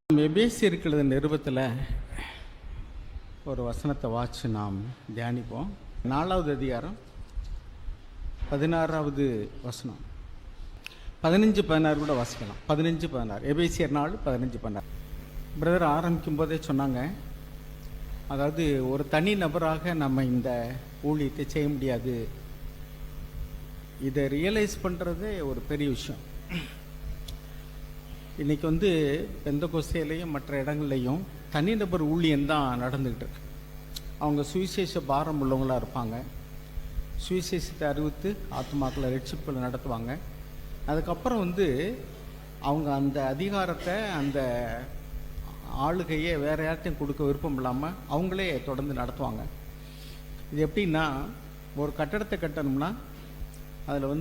எபேசியர் நிருபத்தில் ஒரு வசனத்தை வாட்சி நாம் தியானிப்போம். 4வது அதிகாரம் 16வது வசனம். 15-16 கூட வாசிக்கலாம். 15-16 எபேசியர் 4:15-16. பிரதர் ஆரம்பிக்கும் போதே சொன்னாங்க, அதாவது ஒரு தனி நபராக நம்ம இந்த ஊழியத்தை செய்ய முடியாது. இதை ரியலைஸ் பண்ணுறதே ஒரு பெரிய விஷயம். இன்றைக்கி பெந்தகோஸ்தேலையும் மற்ற இடங்கள்லையும் தனிநபர் ஊழியம்தான் நடந்துக்கிட்டு இருக்கு. அவங்க சுவிசேஷ பாரம் உள்ளவங்களாக இருப்பாங்க. சுவிசேஷத்தை அறிவித்து ஆத்மாக்களை ரட்சிப்புகளை நடத்துவாங்க. அதுக்கப்புறம் அவங்க அந்த அதிகாரத்தை, அந்த ஆளுகையை வேறு யார்ட்டையும் கொடுக்க விருப்பம் இல்லாமல் அவங்களே தொடர்ந்து நடத்துவாங்க. இது எப்படின்னா, ஒரு கட்டடத்தை கட்டணும்னா அதில்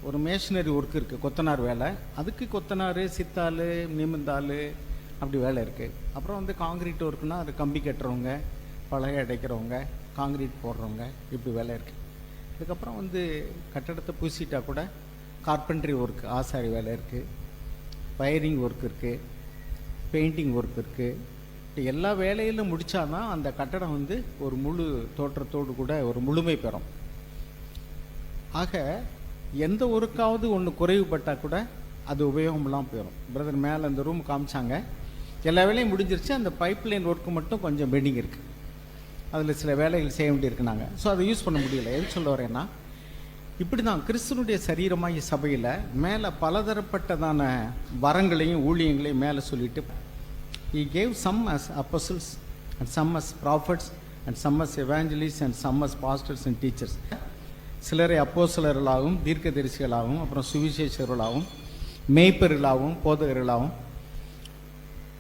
ஒரு மேஷனரி ஒர்க் இருக்குது, கொத்தனார் வேலை. அதுக்கு கொத்தனார், சித்தாள், நிமிந்தாள் அப்படி வேலை இருக்குது. அப்புறம் காங்கிரீட் ஒர்க்குனா அது கம்பி கட்டுறவங்க, பலகை அடைக்கிறவங்க, காங்கிரீட் போடுறவங்க, இப்படி வேலை இருக்குது. அதுக்கப்புறம் கட்டடத்தை பூசிட்டா கூட கார்பென்ட்ரி ஒர்க், ஆசாரி வேலை இருக்குது, வயரிங் ஒர்க் இருக்குது, பெயிண்டிங் ஒர்க் இருக்குது. இப்படி எல்லா வேலையிலும் முடித்தாதான் அந்த கட்டடம் ஒரு முழு தோற்றத்தோடு கூட ஒரு முழுமை பெறும். ஆக எந்த ஒருக்காவது ஒன்று குறைவுபட்டால் கூட அது உபயோகமெல்லாம் போயிடும். பிரதர் மேலே அந்த ரூம் காமிச்சாங்க, எல்லா வேலையும் முடிஞ்சிருச்சு. அந்த பைப் லைன் ஒர்க்கு மட்டும் கொஞ்சம் பெண்டிங் இருக்குது. அதில் சில வேலைகள் செய்ய வேண்டியிருக்குனாங்க. ஸோ அதை யூஸ் பண்ண முடியல. எது சொல்ல வரேன்னா, இப்படி தான் கிறிஸ்துவனுடைய சரீரமாகிய சபையில் மேலே பலதரப்பட்டதான வரங்களையும் ஊழியங்களையும் மேலே சொல்லிட்டு, He gave some as apostles and some as prophets and some as evangelists and some as pastors and teachers. சிலரை அப்போஸ்தலர்களாகவும் தீர்க்கதரிசிகளாகவும் அப்புறம் சுவிசேஷர்களாகவும் மேய்ப்பர்களாகவும் போதகர்களாகவும்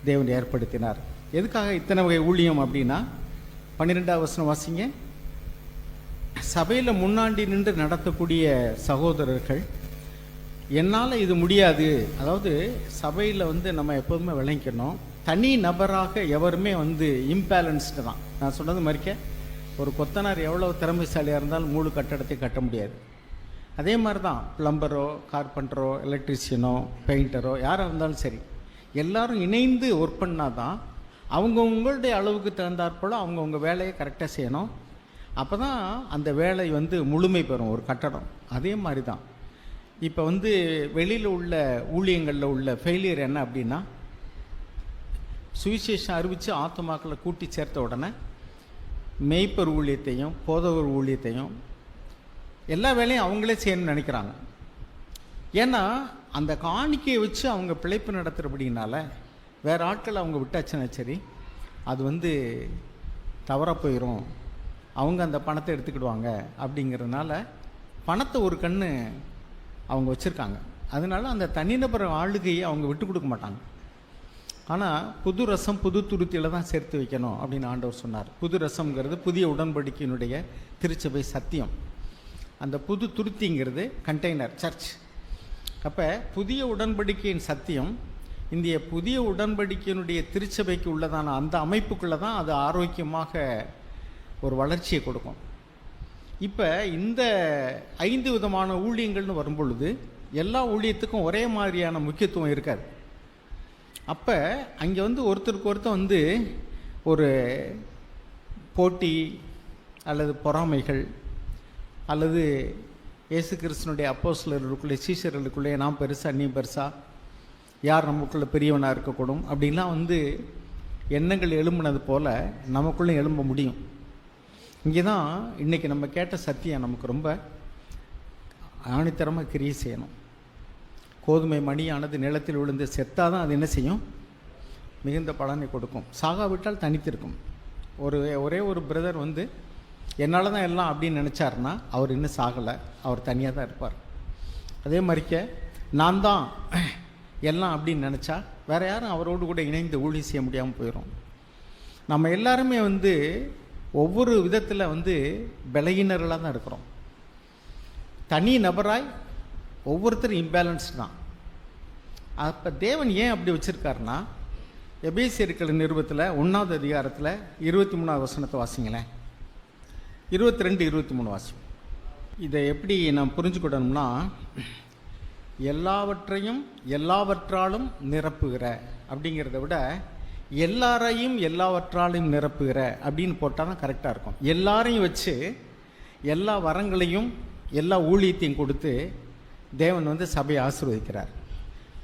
தேவன் ஏற்படுத்தினார். எதுக்காக இத்தனை வகை ஊழியம் அப்படின்னா, 12வது வசனம் வாசிங்க. சபையில் முன்னாடி நின்று நடத்தக்கூடிய சகோதரர்கள், என்னால் இது முடியாது. அதாவது சபையில் நம்ம எப்போதுமே விளங்கிக்கணும், தனி நபராக எவருமே இம்பேலன்ஸ்டு தான். நான் சொன்னது மாதிரிக்க ஒரு கொத்தனார் எவ்வளோ திறமைசாலியாக இருந்தாலும் முழு கட்டடத்தை கட்ட முடியாது. அதே மாதிரி தான் பிளம்பரோ, கார்பெண்டரோ, எலக்ட்ரிஷியனோ, பெயிண்டரோ யாராக இருந்தாலும் சரி, எல்லாரும் இணைந்து ஒர்க் பண்ணால் தான் அவங்கவுங்களுடைய அளவுக்கு தகுந்தாற்போல் அவங்கவுங்க வேலையை கரெக்டாக செய்யணும். அப்போ தான் அந்த வேலை முழுமை பெறும் ஒரு கட்டடம். அதே மாதிரி தான் இப்போ வெளியில் உள்ள ஊழியங்களில் உள்ள ஃபெயிலியர் என்ன அப்படின்னா, சுவிசேஷம் அறிவித்து ஆத்மாக்களை கூட்டி சேர்த்த உடனே மேய்ப்பர் ஊழியத்தையும் போதவர் ஊழியத்தையும் எல்லா வேலையும் அவங்களே செய்யணும்னு நினைக்கிறாங்க. ஏன்னா அந்த காணிக்கையை வச்சு அவங்க பிழைப்பு நடத்துகிறபடினால வேறு ஆட்கள் அவங்க விட்டாச்சுன்னா சரி, அது தவறாக போயிடும், அவங்க அந்த பணத்தை எடுத்துக்கிடுவாங்க. அப்படிங்கிறதுனால பணத்தை ஒரு கண்ணு அவங்க வச்சுருக்காங்க. அதனால அந்த தனிநபர் ஆளுகையை அவங்க விட்டு கொடுக்க மாட்டாங்க. ஆனால் புது ரசம் புது துருத்தியில் தான் சேர்த்து வைக்கணும் அப்படின்னு ஆண்டவர் சொன்னார். புது ரசம்ங்கிறது புதிய உடன்படிக்கையினுடைய திருச்சபை சத்தியம். அந்த புது துருத்திங்கிறது கண்டெய்னர், சர்ச். அப்போ புதிய உடன்படிக்கையின் சத்தியம் இந்திய புதிய உடன்படிக்கையினுடைய திருச்சபைக்கு உள்ளதான அந்த அமைப்புக்குள்ளே தான் அது ஆரோக்கியமாக ஒரு வளர்ச்சியை கொடுக்கும். இப்போ இந்த 5 விதமான ஊழியங்கள்னு வரும்பொழுது எல்லா ஊழியத்துக்கும் ஒரே மாதிரியான முக்கியத்துவம் இருக்காது. அப்போ அங்கே ஒருத்தருக்கு ஒருத்தர் ஒரு போட்டி அல்லது பொறாமைகள் அல்லது இயேசு கிறிஸ்துனுடைய அப்போஸ்தலர்களுக்குள்ளே, சீஷர்களுக்குள்ளே நான் பெருசா நீ பெருசா, யார் நமக்குள்ளே பெரியவனாக இருக்கக்கூடும் அப்படின்லாம் எண்ணங்கள் எழும்பினது போல் நமக்குள்ளே எழும்ப முடியும். இங்கே தான் இன்றைக்கி நம்ம கேட்ட சத்தியம் நமக்கு ரொம்ப ஆணித்தரமாக கிரியை செய்யணும். கோதுமை மணியானது நிலத்தில் விழுந்து செத்தால் தான் அது என்ன செய்யும்? மிகுந்த பலனை கொடுக்கும். சாகாவிட்டால் தனித்திருக்கும். ஒரே ஒரு பிரதர் என்னால் தான் எல்லாம் அப்படின்னு நினச்சாருன்னா அவர் இன்னும் சாகலை, அவர் தனியாக தான் இருப்பார். அதே மாதிரிக்க நான் தான் எல்லாம் அப்படின்னு நினச்சா வேறு யாரும் அவரோடு கூட இணைந்து ஊழியம் செய்ய முடியாமல் போயிடும். நம்ம எல்லாருமே ஒவ்வொரு விதத்தில் பலகீனர்களாக தான் இருக்கிறோம். தனி நபராய் ஒவ்வொருத்தரும் இம்பேலன்ஸ் தான். அப்போ தேவன் ஏன் அப்படி வச்சுருக்காருன்னா, எபேசியர் நிருபத்தில் 1வது அதிகாரத்தில் 23வது வசனத்தை வாசிங்களேன். 22-23 வாசி. இதை எப்படி நாம் புரிஞ்சுக்கிட்டோம்னா, எல்லாவற்றையும் எல்லாவற்றாலும் நிரப்புகிற அப்படிங்கிறத விட எல்லாரையும் எல்லாவற்றாலும் நிரப்புகிற அப்படின்னு போட்டால் தான் கரெக்டாக இருக்கும். எல்லாரையும் வச்சு எல்லா வரங்களையும் எல்லா ஊழியத்தையும் கொடுத்து தேவன் வந்து சபையை ஆசீர்வதிக்கிறார்.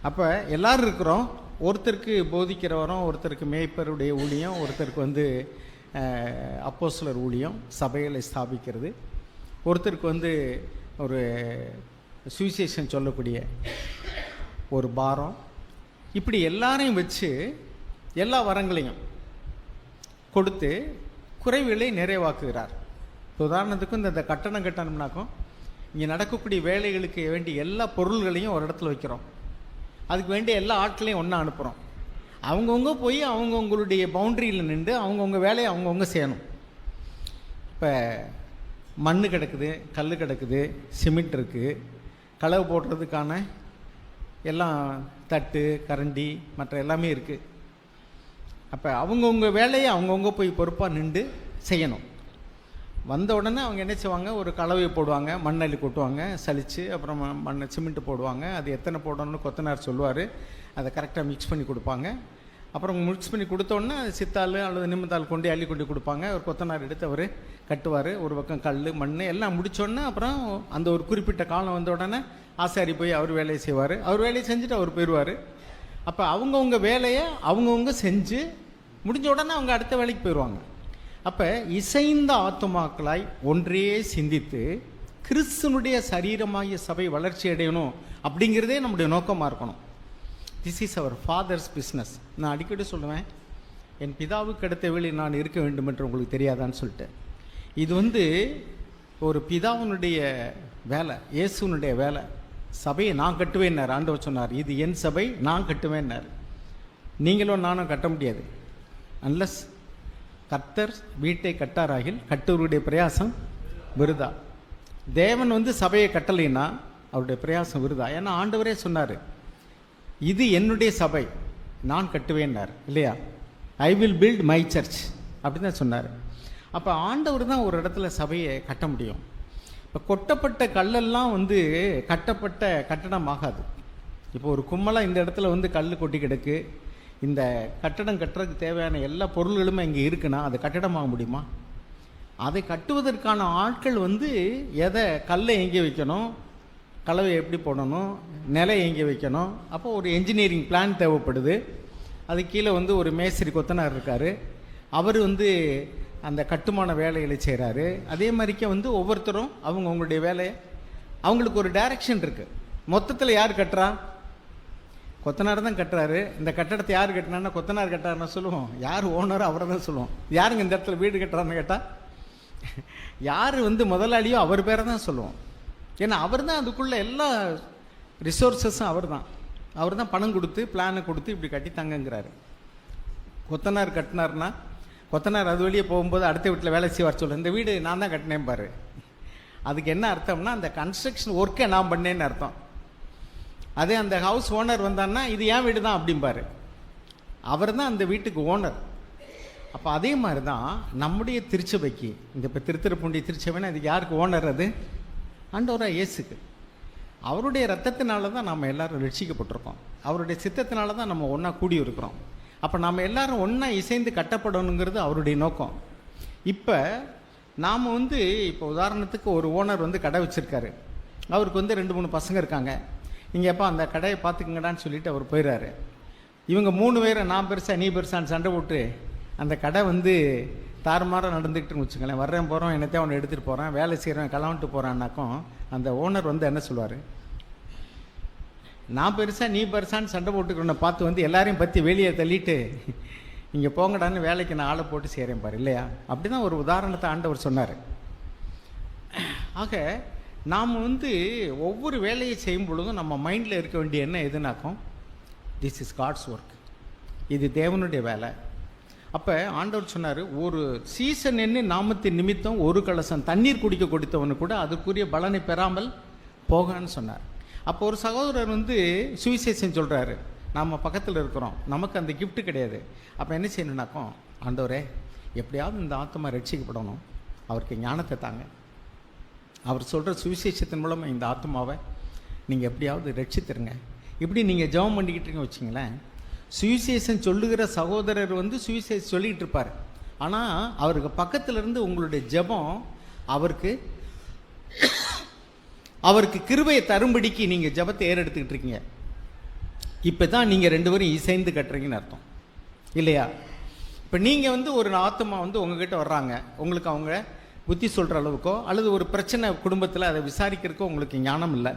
அப்போ எல்லாரும் இருக்கிறோம். ஒருத்தருக்கு போதிக்கிற வரோம், ஒருத்தருக்கு மேய்ப்பருடைய ஊழியம், ஒருத்தருக்கு வந்து அப்போஸ்தலர் ஊழியம், சபைகளை ஸ்தாபிக்கிறது, ஒருத்தருக்கு வந்து ஒரு சுவிசேஷன் சொல்லக்கூடிய ஒரு பாரம். இப்படி எல்லாரையும் வச்சு எல்லா வரங்களையும் கொடுத்து குறைவுகளை நிறைவாக்குகிறார். உதாரணத்துக்கு இந்த கட்டணம் கட்டணும்னாக்கும் இங்கே நடக்கக்கூடிய வேலைகளுக்கு வேண்டிய எல்லா பொருள்களையும் ஒரு இடத்துல வைக்கிறோம். அதுக்கு வேண்டிய எல்லா ஆட்களையும் ஒன்றா அனுப்புகிறோம். அவங்கவுங்க போய் அவங்கவுங்களுடைய பவுண்ட்ரியில் நின்று அவங்கவுங்க வேலையை அவங்கவுங்க செய்யணும். இப்போ மண் கிடக்குது, கல் கிடக்குது, சிமெண்ட் இருக்குது, களவு போடுறதுக்கான எல்லாம் தட்டு கரண்டி மற்ற எல்லாமே இருக்குது. அப்போ அவங்கவுங்க வேலையை அவங்கவுங்க போய் பொறுப்பாக நின்று செய்யணும். வந்த உடனே அவங்க என்ன செய்வாங்க, ஒரு கலவையை போடுவாங்க, மண்ணள்ளி கொட்டுவாங்க, சலித்து அப்புறம் மண் சிமெண்ட்டு போடுவாங்க. அது எத்தனை போடணும்னு கொத்தனார் சொல்லுவார். அதை கரெக்டாக மிக்ஸ் பண்ணி கொடுப்பாங்க. அப்புறம் மிக்ஸ் பண்ணி கொடுத்தோடனே அது சித்தாள் அல்லது நிம்மத்தாள் கொண்டு அள்ளி கொண்டு கொடுப்பாங்க. ஒரு கொத்தனார் எடுத்து அவர் கட்டுவார். ஒரு பக்கம் கல் மண் எல்லாம் முடித்தோடனே அப்புறம் அந்த ஒரு குறிப்பிட்ட காலம் வந்த உடனே ஆசாரி போய் அவர் வேலையை செய்வார். அவர் வேலையை செஞ்சுட்டு அவர் போயிடுவார். அப்போ அவங்கவுங்க வேலையை அவங்கவுங்க செஞ்சு முடிஞ்ச உடனே அவங்க அடுத்த வேலைக்கு போயிடுவாங்க. அப்போ இசைந்த ஆத்துமாக்களாய் ஒன்றே சிந்தித்து கிறிஸ்துனுடைய சரீரமாகிய சபை வளர்ச்சி அடையணும் அப்படிங்கிறதே நம்முடைய நோக்கமாக இருக்கணும். This is our father's business. நான் அடிக்கடி சொல்லுவேன், என் பிதாவுக்கு அடுத்த வேலை நான் இருக்க வேண்டும் என்று உங்களுக்கு தெரியாதான்னு சொல்லிட்டு. இது வந்து ஒரு பிதாவினுடைய வேலை, இயேசுனுடைய வேலை. சபையை நான் கட்டுவேன்னார் ஆண்டவர் சொன்னார். இது என் சபை, நான் கட்டுவேன்னார். நீங்களும் நானும் கட்ட முடியாது. அன்லஸ் கர்த்தர் வீட்டை கட்டாராகில் கட்டுவருடைய பிரயாசம் விருதா. தேவன் வந்து சபையை கட்டலைன்னா அவருடைய பிரயாசம் விருதா. ஏன்னா ஆண்டவரே சொன்னார், இது என்னுடைய சபை, நான் கட்டுவேன்னார் இல்லையா? I will build my church அப்படின்னு தான் சொன்னார். அப்போ ஆண்டவர் தான் ஒரு இடத்துல சபையை கட்ட முடியும். இப்போ கொட்டப்பட்ட கல்லெல்லாம் வந்து கட்டப்பட்ட கட்டடம் ஆகாது. இப்போ ஒரு கும்மலாக இந்த இடத்துல வந்து கல் கொட்டி கிடக்கு, இந்த கட்டடம் கட்டுறதுக்கு தேவையான எல்லா பொருள்களுமே இங்கே இருக்குன்னா அது கட்டடமாக முடியுமா? அதை கட்டுவதற்கான ஆட்கள் வந்து எதை, கல்லை எங்கே வைக்கணும், கலவை எப்படி போடணும், நிலை எங்கே வைக்கணும். அப்போ ஒரு என்ஜினியரிங் பிளான் தேவைப்படுது. அது கீழே வந்து ஒரு மேஸ்திரி கொத்தனார் இருக்கார். அவர் வந்து அந்த கட்டுமான வேலைகளை செய்கிறாரு. அதே மாதிரிக்க வந்து ஒவ்வொருத்தரும் அவங்களுடைய வேலையை, அவங்களுக்கு ஒரு டைரக்ஷன் இருக்குது. மொத்தத்தில் யார் கட்டுறா? கொத்தனார் தான் கட்டுறாரு. இந்த கட்டடத்தை யார் கட்டினான்னா கொத்தனார் கட்டாருன்னா சொல்லுவோம். யார் ஓனரோ அவரை தான் சொல்லுவோம். யாருங்க இந்த இடத்துல வீடு கட்டுறாருன்னு கேட்டால் யார் வந்து முதலாளியோ அவர் பேரை தான் சொல்லுவோம். ஏன்னா அவர் தான் அதுக்குள்ளே எல்லா ரிசோர்ஸஸும் அவர் தான் பணம் கொடுத்து பிளானை கொடுத்து இப்படி கட்டி தங்கங்கிறாரு. கொத்தனார் கட்டினார்னா கொத்தனார் அது வழியே போகும்போது அடுத்த வீட்டில் வேலை செய்வார் சொல்ல, இந்த வீடு நான் தான் கட்டினேன் பாரு. அதுக்கு என்ன அர்த்தம்னா அந்த கன்ஸ்ட்ரக்ஷன் ஒர்க்கை நான் பண்ணேன்னு அர்த்தம். அதே அந்த ஹவுஸ் ஓனர் வந்தான்னா இது என் வீடு தான் அப்படிம்பாரு. அவர் தான் அந்த வீட்டுக்கு ஓனர். அப்போ அதே மாதிரி தான் நம்முடைய திருச்சபைக்கு, இந்த இப்போ திருத்துறைப்பூண்டி திருச்சபைனா இதுக்கு யாருக்கு ஓனர்? அது ஆண்டவராக இயேசுக்கு. அவருடைய ரத்தத்தினால தான் நம்ம எல்லாரும் ரட்சிக்கப்பட்டிருக்கோம். அவருடைய சித்தத்தினால தான் நம்ம ஒன்றா கூடி இருக்கிறோம். அப்போ நம்ம எல்லாரும் ஒன்றா இசைந்து கட்டப்படணுங்கிறது அவருடைய நோக்கம். இப்போ நாம் வந்து இப்போ உதாரணத்துக்கு ஒரு ஓனர் வந்து கடை வச்சுருக்காரு. அவருக்கு வந்து 2-3 பசங்க இருக்காங்க. நீங்கள் எப்போ அந்த கடையை பார்த்துக்குங்கடான்னு சொல்லிட்டு அவர் போயிடுறாரு. இவங்க 3 பேரை நான் பெருசா நீ பெருசான்னு சண்டை போட்டு அந்த கடை வந்து தாறுமாறாக நடந்துக்கிட்டுன்னு வச்சுக்கலேன். வர்றேன் போகிறோம், என்னத்தையும் அவனை எடுத்துகிட்டு போகிறான், வேலை செய்கிறவன் கிளம்பிட்டு போகிறான்னாக்கும் அந்த ஓனர் வந்து என்ன சொல்லுவார்? நான் பெருசா நீ பெருசான்னு சண்டை போட்டுக்கிறோன்னு பார்த்து வந்து எல்லாரையும் பற்றி வெளியே தள்ளிட்டு இங்கே போங்கடான்னு வேலைக்கு நான் ஆளை போட்டு செய்கிறேன் பாரு இல்லையா? அப்படி தான் ஒரு உதாரணத்தை ஆண்டவர் சொன்னார். ஆக நாம் வந்து ஒவ்வொரு வேலையை செய்யும் பொழுதும் நம்ம மைண்டில் இருக்க வேண்டிய என்ன எதுனாக்கும், திஸ் இஸ் காட்ஸ் ஒர்க், இது தேவனுடைய வேலை. அப்போ ஆண்டவர் சொன்னார், ஒரு சீசன் என்ன நாமத்தின் நிமித்தம் ஒரு கலசம் தண்ணீர் குடிக்க கொடுத்தவனு கூட அதுக்குரிய பலனை பெறாமல் போகான்னு சொன்னார். அப்போ ஒரு சகோதரர் வந்து சுவிசேஷன் சொல்கிறாரு, நம்ம பக்கத்தில் இருக்கிறோம், நமக்கு அந்த கிஃப்ட்டு கிடையாது. அப்போ என்ன செய்யணுன்னாக்கும், ஆண்டவரே எப்படியாவது இந்த ஆத்மா ரட்சிக்கப்படணும், அவருக்கு ஞானத்தை தாங்க, அவர் சொல்கிற சுவிசேஷத்தின் மூலமாக இந்த ஆத்மாவை நீங்கள் எப்படியாவது ரட்சித்துருங்க. இப்படி நீங்கள் ஜெபம் பண்ணிக்கிட்டு வச்சிங்களேன், சுவிசேஷம் சொல்லுகிற சகோதரர் வந்து சுவிசேஷம் சொல்லிகிட்டு இருப்பார். ஆனால் அவருக்கு பக்கத்தில் இருந்து உங்களுடைய ஜெபம் அவருக்கு கிருபையை தரும்படிக்கு நீங்கள் ஜெபத்தை ஏறெடுத்துக்கிட்டு இருக்கீங்க. இப்போ தான் நீங்கள் 2 பேரும் இசைந்து கட்டுறீங்கன்னு அர்த்தம் இல்லையா? இப்போ நீங்கள் வந்து ஒரு ஆத்மா வந்து உங்ககிட்ட வர்றாங்க, உங்களுக்கு அவங்க புத்தி சொல்கிற அளவுக்கோ அல்லது ஒரு பிரச்சனை குடும்பத்தில் அதை விசாரிக்கிறதுக்கோ உங்களுக்கு ஞானம் இல்லை.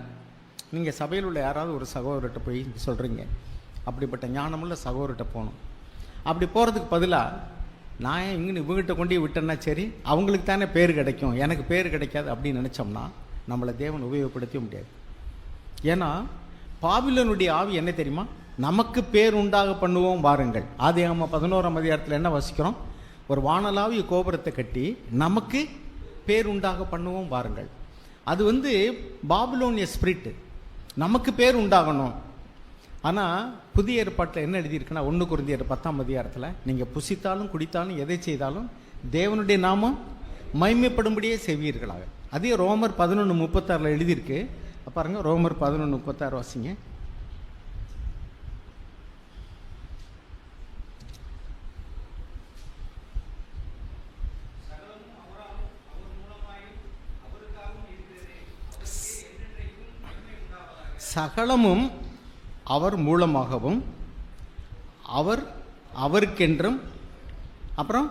நீங்கள் சபையில் உள்ள யாராவது ஒரு சகோதரர்கிட்ட போய் சொல்கிறீங்க. அப்படிப்பட்ட ஞானமுள்ள சகோதரர்கிட்ட போகணும். அப்படி போகிறதுக்கு பதிலாக நான் இவங்ககிட்ட கொண்டு விட்டேன்னா சரி, அவங்களுக்கு தானே பேர் கிடைக்கும், எனக்கு பேர் கிடைக்காது அப்படின்னு நினச்சோம்னா நம்மளை தேவன் உபயோகப்படுத்த முடியாது. ஏன்னா பாபிலோனுடைய ஆவி என்ன தெரியுமா? நமக்கு பேர் உண்டாக பண்ணுவோம் வாருங்கள். ஆதியாகமம் 11ஆம் அதிகாரத்தில் என்ன வசிக்கிறோம்? ஒரு வானலாவிய கோபுரத்தை கட்டி நமக்கு பேர் உண்டாக பண்ணுவோம் வாருங்கள். அது வந்து பாபிலோனிய ஸ்பிரிட்டு, நமக்கு பேர் உண்டாகணும். ஆனால் புதிய ஏற்பாட்டில் என்ன எழுதியிருக்குன்னா 1 கொரிந்தியர் 10ஆம் அதிகாரத்தில் நீங்கள் புசித்தாலும் குடித்தாலும் எதை செய்தாலும் தேவனுடைய நாமம் மகிமைப்படும்படியே செய்வீர்களாக. அதே ரோமர் 11:36 எழுதியிருக்கு. பாருங்க, ரோமர் 11:36 வாசிங்க. சகலமும் அவர் மூலமாகவும் அவர் அவருக்கென்றும் அப்புறம்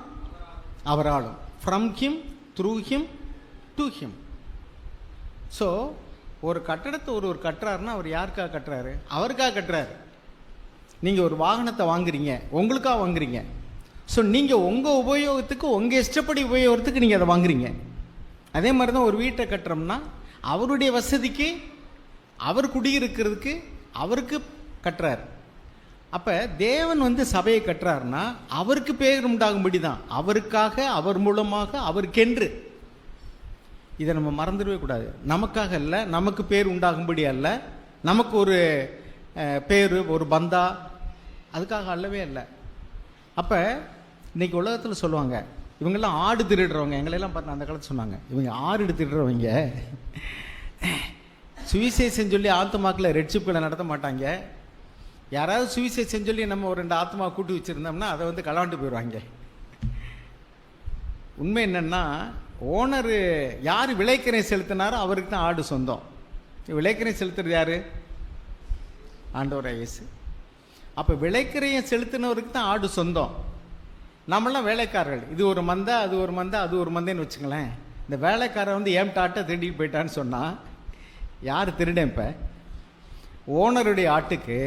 அவராலும், from him, through him, to him. So ஒரு கட்டடத்தை ஒரு கட்டுறாருன்னா அவர் யாருக்காக கட்டுறாரு? அவருக்காக கட்டுறாரு. நீங்கள் ஒரு வாகனத்தை வாங்குறீங்க, உங்களுக்காக வாங்குறீங்க. ஸோ நீங்கள் உங்கள் உபயோகத்துக்கு, உங்கள் இஷ்டப்படி உபயோகத்துக்கு நீங்கள் அதை வாங்குறீங்க. அதே மாதிரி தான் ஒரு வீட்டை கட்டுறோம்னா அவருடைய வசதிக்கு, அவர் குடியிருக்கிறதுக்கு அவருக்கு கட்டுறாரு. அப்போ தேவன் வந்து சபையை கட்டுறாருன்னா அவருக்கு பேர் உண்டாகும்படி தான், அவருக்காக, அவர் மூலமாக, அவருக்கென்று. இதை நம்ம மறந்துடவே கூடாது. நமக்காக இல்லை, நமக்கு பேர் உண்டாகும்படி அல்ல, நமக்கு ஒரு பேர், ஒரு பந்தா, அதுக்காக அல்லவே இல்லை. அப்போ இன்னைக்கு உலகத்தில் சொல்லுவாங்க, இவங்கெல்லாம் ஆடு திருடுறவங்க. எங்களெல்லாம் பார்த்து அந்த காலத்தில் சொன்னாங்க, இவங்க ஆடு திருடுறவங்க, சுவிசேஷம் சொல்லி ஆத்மாக்களை ரெட்ஷிப்களை நடத்த மாட்டாங்க. யாராவது சுவிசேஷம் சொல்லி நம்ம ஒரு 2 ஆத்மா கூட்டி வச்சுருந்தோம்னா அதை வந்து கலாண்டு போயிடுவாங்க. உண்மை என்னென்னா, ஓனர் யார் விளைக்கரை செலுத்தினாரோ அவருக்கு தான் ஆடு சொந்தம். விளைக்கரை செலுத்துறது யார்? ஆண்டவராகிய இயேசு. அப்போ விளைக்கரையை செலுத்தினவருக்கு தான் ஆடு சொந்தம். நம்மளாம் வேலைக்காரர்கள். இது ஒரு மந்தை, அது ஒரு மந்தை, அது ஒரு மந்தைன்னு வச்சுங்களேன். இந்த வேலைக்காரன் வந்து ஏன் ஆட்டை திருடிட்டு போயிட்டான்னு சொன்னால் யார் திருடேன்? இப்போ ஓனருடைய ஆட்டுக்கு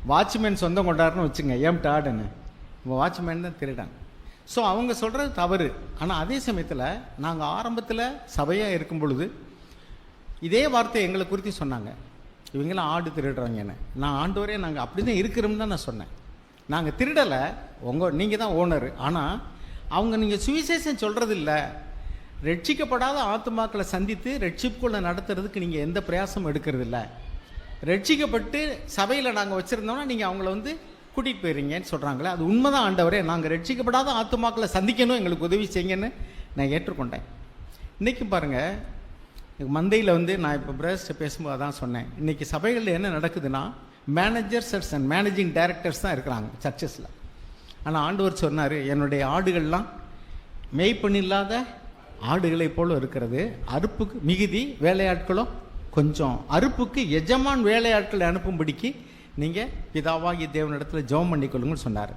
வாட்ச்மேன் சொந்தம் கொண்டாடுறன்னு வச்சுங்க, ஏம்ட்டு ஆடுன்னு, இப்போ வாட்ச்மேன் தான் திருடான். ஸோ அவங்க சொல்கிறது தவறு. ஆனால் அதே சமயத்தில் நாங்கள் ஆரம்பத்தில் சபையாக இருக்கும் பொழுது இதே வார்த்தை எங்களை குறித்து சொன்னாங்க, இவங்களாம் ஆடு திருடுறாங்கன்னு. நான் ஆண்டவரே நாங்கள் அப்படி தான் இருக்கிறோம்னு தான் நான் சொன்னேன். நாங்கள் திருடலை, நீங்கள் தான் ஓனர். ஆனால் அவங்க நீங்கள் சுவிசேஷம் சொல்கிறது இல்லை, ரட்சிக்கப்படாத ஆத்துமாக்களை சந்தித்து ரட்சிப்புக்குள்ளே நடத்துறதுக்கு நீங்கள் எந்த பிரயாசமும் எடுக்கிறது இல்லை. ரட்சிக்கப்பட்டு சபையில் நாங்கள் வச்சுருந்தோம்னா நீங்கள் அவங்கள வந்து கூட்டிகிட்டு போயிடுறீங்கன்னு சொல்கிறாங்களே, அது உண்மைதான் ஆண்டவரே. நாங்கள் ரட்சிக்கப்படாத ஆத்துமாக்களை சந்திக்கணும், எங்களுக்கு உதவி செய்யுங்கன்னு நான் ஏற்றுக்கொண்டேன். இன்றைக்கி பாருங்கள், மந்தையில் வந்து நான் இப்போ பிரதர்ஸ்ட்டை பேசும்போது அதான் சொன்னேன். இன்றைக்கி சபைகளில் என்ன நடக்குதுன்னா, மேனேஜர்ஸ் அண்ட் மேனேஜிங் டைரக்டர்ஸ் தான் இருக்கிறாங்க சர்ச்சஸில். ஆனால் ஆண்டவர் சொன்னார், என்னுடைய ஆடுகள்லாம் மேய்ப்பனில்லாத ஆடுகளை போல இருக்கிறது, அறுப்புக்கு மிகுதி, வேலையாட்களும் கொஞ்சம். அறுப்புக்கு எஜமான் வேலையாட்களை அனுப்பும்படிக்கு நீங்கள் பிதாவாகிய தேவனிடத்தில் ஜெபம் பண்ணிக்கொள்ளுங்கன்னு சொன்னார்.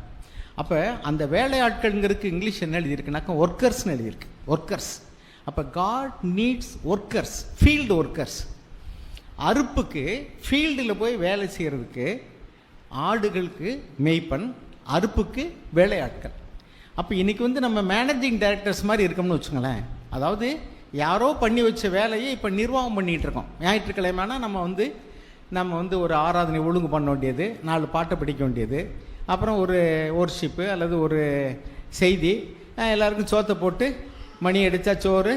அப்போ அந்த வேலையாட்கள்ங்கிறதுக்கு இங்கிலீஷ் என்ன எழுதியிருக்குனாக்கா ஒர்க்கர்ஸ்னு எழுதியிருக்கு, ஒர்க்கர்ஸ். அப்போ God needs workers, field workers. அறுப்புக்கு ஃபீல்டில் போய் வேலை செய்கிறதுக்கு ஆடுகளுக்கு மேய்ப்பன், அறுப்புக்கு வேலையாட்கள். அப்போ இன்றைக்கி வந்து நம்ம மேனேஜிங் டைரக்டர்ஸ் மாதிரி இருக்கோம்னு வச்சுங்களேன். அதாவது யாரோ பண்ணி வச்ச வேலையை இப்போ நிர்வாகம் பண்ணிகிட்டு இருக்கோம். ஞாயிற்றுக்கிழமைனா நம்ம வந்து ஒரு ஆராதனை ஒழுங்கு பண்ண வேண்டியது, 4 பாட்டை படிக்க வேண்டியது, அப்புறம் ஒரு ஒர்ஷிப்பு அல்லது ஒரு செய்தி, எல்லாருக்கும் சோத்தை போட்டு மணி அடித்தா சோறு,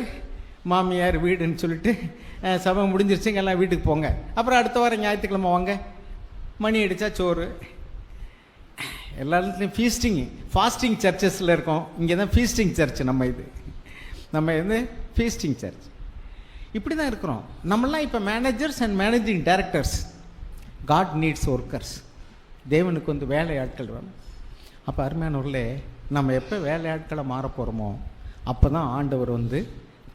மாமியார் வீடுன்னு சொல்லிட்டு சபை முடிஞ்சிருச்சுங்க எல்லாம் வீட்டுக்கு போங்க, அப்புறம் அடுத்த வாரம் ஞாயிற்றுக்கிழமை வாங்க, மணி அடித்தா சோறு. எல்லாத்துலேயும் ஃபாஸ்டிங் சர்ச்சஸில் இருக்கோம். இங்கே தான் ஃபீஸ்டிங் சர்ச். நம்ம வந்து ஃபீஸ்டிங் சர்ச். இப்படி தான் இருக்கிறோம் நம்மளாம். இப்போ managers and managing directors. God needs workers. தேவனுக்கு வந்து வேலையாட்கள் வேணும். அப்போ அருமையானவர்களே, நம்ம எப்போ வேலையாட்களை மாற போகிறோமோ அப்போ தான் ஆண்டவர் வந்து